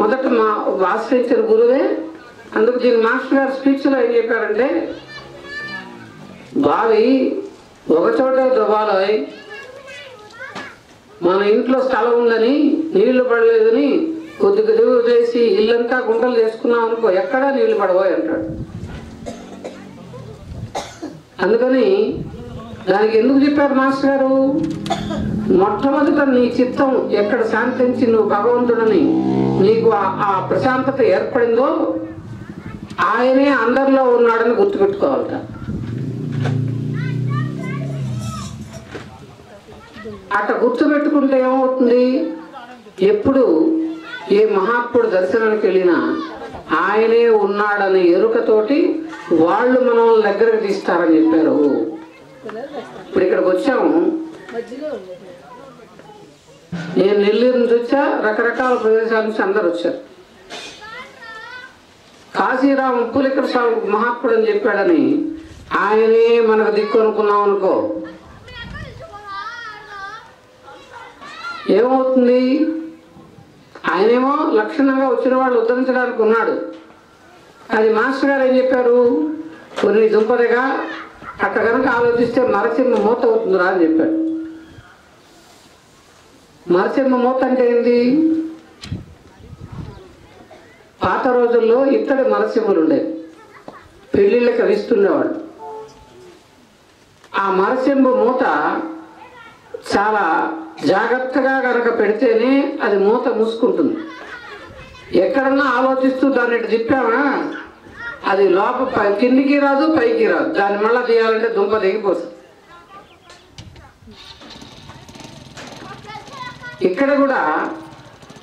మొదట ఆశ్రయించిన గురువే. అందుకు దీని మాస్టర్ గారు స్పీచ్లో ఏం చెప్పారంటే, బావి ఒకచోటే దువ్వాలి, మన ఇంట్లో స్థలం ఉందని నీళ్లు పడలేదని కొద్దిగా దిగువ చేసి ఇల్లంతా గుంటలు చేసుకున్నాం అనుకో, ఎక్కడా నీళ్లు పడబోయి అంటాడు. అందుకని దానికి ఎందుకు చెప్పారు మాస్టర్ గారు, మొట్టమొదట నీ చిత్తం ఎక్కడ శాంతించి నువ్వు భగవంతుడని నీకు ఆ ప్రశాంతత ఏర్పడిందో ఆయనే అందరిలో ఉన్నాడని గుర్తుపెట్టుకోవాలట. అట్లా గుర్తుపెట్టుకుంటే ఏమవుతుంది, ఎప్పుడు ఏ మహాత్ముడు దర్శనానికి వెళ్ళినా ఆయనే ఉన్నాడని ఎరుకతోటి వాళ్ళు మనల్ని దగ్గరకు తీస్తారని చెప్పారు. ఇప్పుడు ఇక్కడికి వచ్చాము, నేను నెల్లూరు నుంచి వచ్చా, రకరకాల ప్రదేశాల నుంచి అందరు వచ్చారు. కాశీరాం ఉప్పులిక్కర స్వామి మహాత్ముడు అని చెప్పాడని ఆయనే మనకు దిక్కు అనుకున్నాం అనుకో, ఏమవుతుంది, ఆయనేమో లక్షణంగా వచ్చిన వాళ్ళు ఉద్ధరించడానికి ఉన్నాడు. అది మాస్టర్ గారు ఏం చెప్పారు, కొన్ని దుంపదగా అట్లా కనుక ఆలోచిస్తే మరచెమ్మ మూత అవుతుందిరా అని చెప్పాడు. మరచెమ్మ మూత అంటే ఏంటి, పాత రోజుల్లో ఇత్తడి మరచెమ్మలు ఉండేవి, పెళ్ళిళ్ళకి విస్తుండేవాడు. ఆ మరచెంబు మూత చాలా జాగ్రత్తగా కనుక పెడితేనే అది మూత మూసుకుంటుంది. ఎక్కడన్నా ఆలోచిస్తూ దాన్ని తిప్పామా అది కిందికి రాదు, పైకి రాదు. దాన్ని మళ్ళీ తీయాలంటే దుంప దిగిపోతుంది. ఇక్కడ కూడా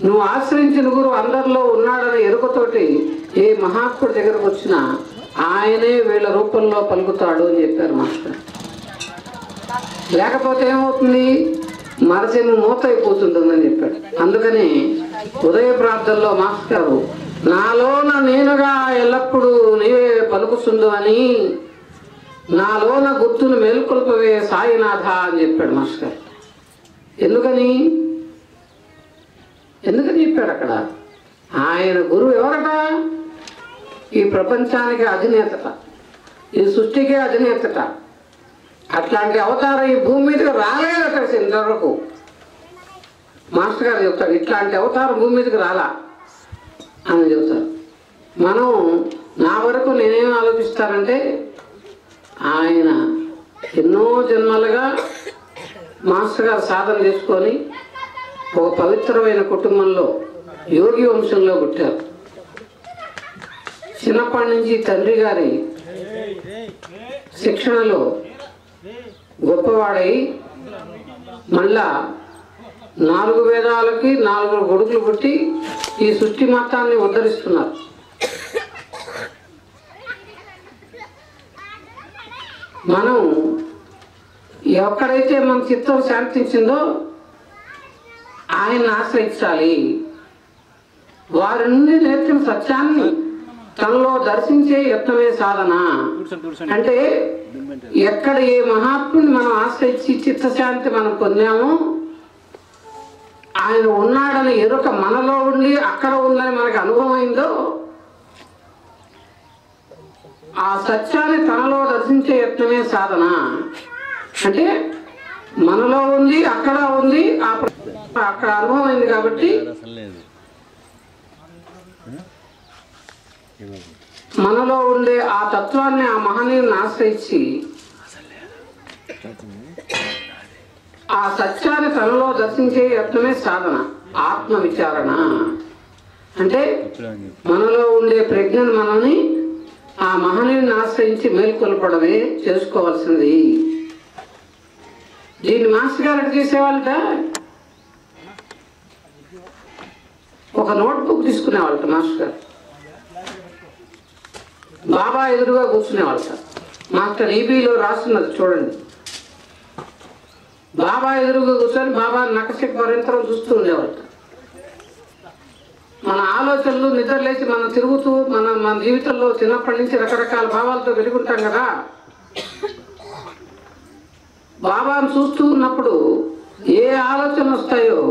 నువ్వు ఆశ్రయించిన గురువు అందరిలో ఉన్నాడని ఎరుకతోటి ఏ మహాత్ముడి దగ్గరకు వచ్చినా ఆయనే వీళ్ళ రూపంలో పలుకుతాడు అని చెప్పారు మాస్టర్. లేకపోతే ఏమవుతుంది, మరచెమ్మ మూత అయిపోతుంటుందని చెప్పాడు. అందుకని ఉదయ ప్రార్థనలో మాస్టర్ గారు నాలోన నేనుగా ఎల్లప్పుడూ నీవే పలుకుతుండు అని, నాలోన గుర్తును మేలుకొల్పవే సాయినాథ అని చెప్పాడు మాస్టర్ గారు. ఎందుకని చెప్పాడు అక్కడ, ఆయన గురువు ఎవరట, ఈ ప్రపంచానికి అధినేతట, ఈ సృష్టికే అధినేతట. అట్లాంటి అవతారం ఈ భూమి మీదకి రాలేదట ఇంతవరకు. మాస్టర్ గారు చెప్తాడు, ఇట్లాంటి అవతారం భూమి మీదకి రాలా అని చెప్తారు. మనం నా వరకు నేనేం ఆలోచిస్తానంటే, ఆయన ఎన్నో జన్మలుగా మాస్టర్ గారు సాధన చేసుకొని ఒక పవిత్రమైన కుటుంబంలో యోగి వంశంలో పుట్టారు. చిన్నప్పటి నుంచి తండ్రి గారి శిక్షణలో గొప్పవాడై మళ్ళా 4 వేదాలకి 4 కొడుకులు పుట్టి ఈ సృష్టి మొత్తాన్ని ఉద్ధరిస్తున్నారు. మనం ఎక్కడైతే మన చిత్తం శాంతించిందో ఆయన్ని ఆశ్రయించాలి. వారి నుండి నేర్చిన సత్యాన్ని తనలో దర్శించే యత్నమే సాధన. అంటే ఎక్కడ ఏ మహాత్ముని మనం ఆశ్రయించి చిత్తశాంతి మనం పొందామో, ఆయన ఉన్నాడని ఎరుక మనలో ఉండి అక్కడ ఉందని మనకు అనుభవం అయిందో, ఆ సత్యాన్ని తనలో దర్శించే యత్నమే సాధన. అంటే మనలో ఉంది, అక్కడ ఉంది, అక్కడ అనుభవం అయింది కాబట్టి మనలో ఉండే ఆ తత్వాన్ని, ఆ మహనీయుని ఆశ్రయించి ఆ సత్యాన్ని తనలో దర్శించే యత్నమే సాధన, ఆత్మ విచారణ. అంటే మనలో ఉండే ప్రజ్ఞను మనల్ని ఆ మహనీయుని ఆశ్రయించి మేల్కొల్పడమే చేసుకోవాల్సింది. దీన్ని మాస్టర్ గారు ఎట్లా చేసేవాళ్ళట, ఒక నోట్బుక్ తీసుకునేవాళ్ళట మాస్టర్ గారు, బాబా ఎదురుగా కూర్చునేవాళ్ళట. మాస్టర్ ఈబీలో రాస్తున్నది చూడండి. బాబా ఎదురుగా కూర్చొని బాబా నకశిక పర్యంతరం చూస్తూ ఉండేవాళ్ళ. మన ఆలోచనలు నిద్రలేసి మనం తిరుగుతూ మన జీవితంలో చిన్నప్పటి నుంచి రకరకాల భావాలతో వెలుగుంటాం కదా. బాబాను చూస్తూ ఉన్నప్పుడు ఏ ఆలోచనలు వస్తాయో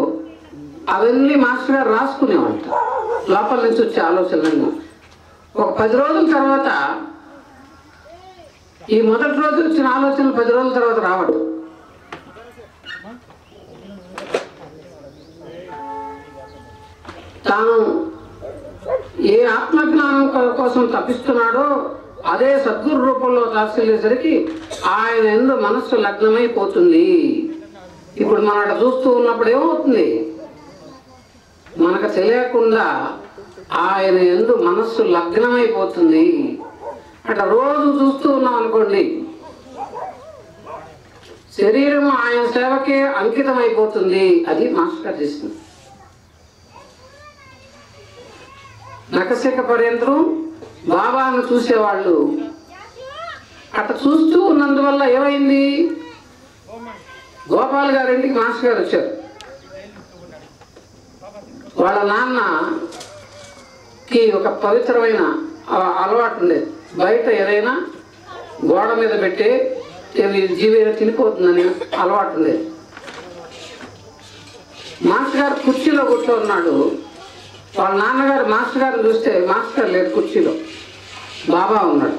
అవన్నీ మాస్టర్ గారు రాసుకునేవాళ్ళ. లోపల నుంచి వచ్చే ఆలోచనలన్నీ ఒక 10 రోజుల తర్వాత, ఈ మొదటి రోజు వచ్చిన ఆలోచనలు 10 రోజుల తర్వాత రావడం. తాను ఏ ఆత్మజ్ఞానం కోసం తప్పిస్తున్నాడో అదే సద్గురు రూపంలో దాల్చేసరికి ఆయన యందు మనస్సు లగ్నమైపోతుంది. ఇప్పుడు మనం అక్కడ చూస్తూ ఉన్నప్పుడు ఏమవుతుంది, మనకు తెలియకుండా ఆయన యందు మనస్సు లగ్నమైపోతుంది. అట్లా రోజు చూస్తూ ఉన్నాం అనుకోండి, శరీరం ఆయన సేవకే అంకితం అయిపోతుంది. అది మాస్టర్ చేసింది. నకశిక పర్యంతరం బాబాను చూసేవాళ్ళు. అట్లా చూస్తూ ఉన్నందువల్ల ఏమైంది, గోపాల్ గారింటికి మాస్టర్ గారు వచ్చారు. వాళ్ళ నాన్నకి ఒక పవిత్రమైన అలవాటు ఉండేది. బయట ఏదైనా గోడ మీద పెట్టే జీవి తినిపోతుందని అలవాటు ఉండేది. మాస్టర్ గారు కుర్చీలో కూర్చోన్నాడు. వాళ్ళ నాన్నగారు మాస్టర్ గారిని చూస్తే మాస్టర్ గారు లేరు, కుర్చీలో బాబా ఉన్నాడు.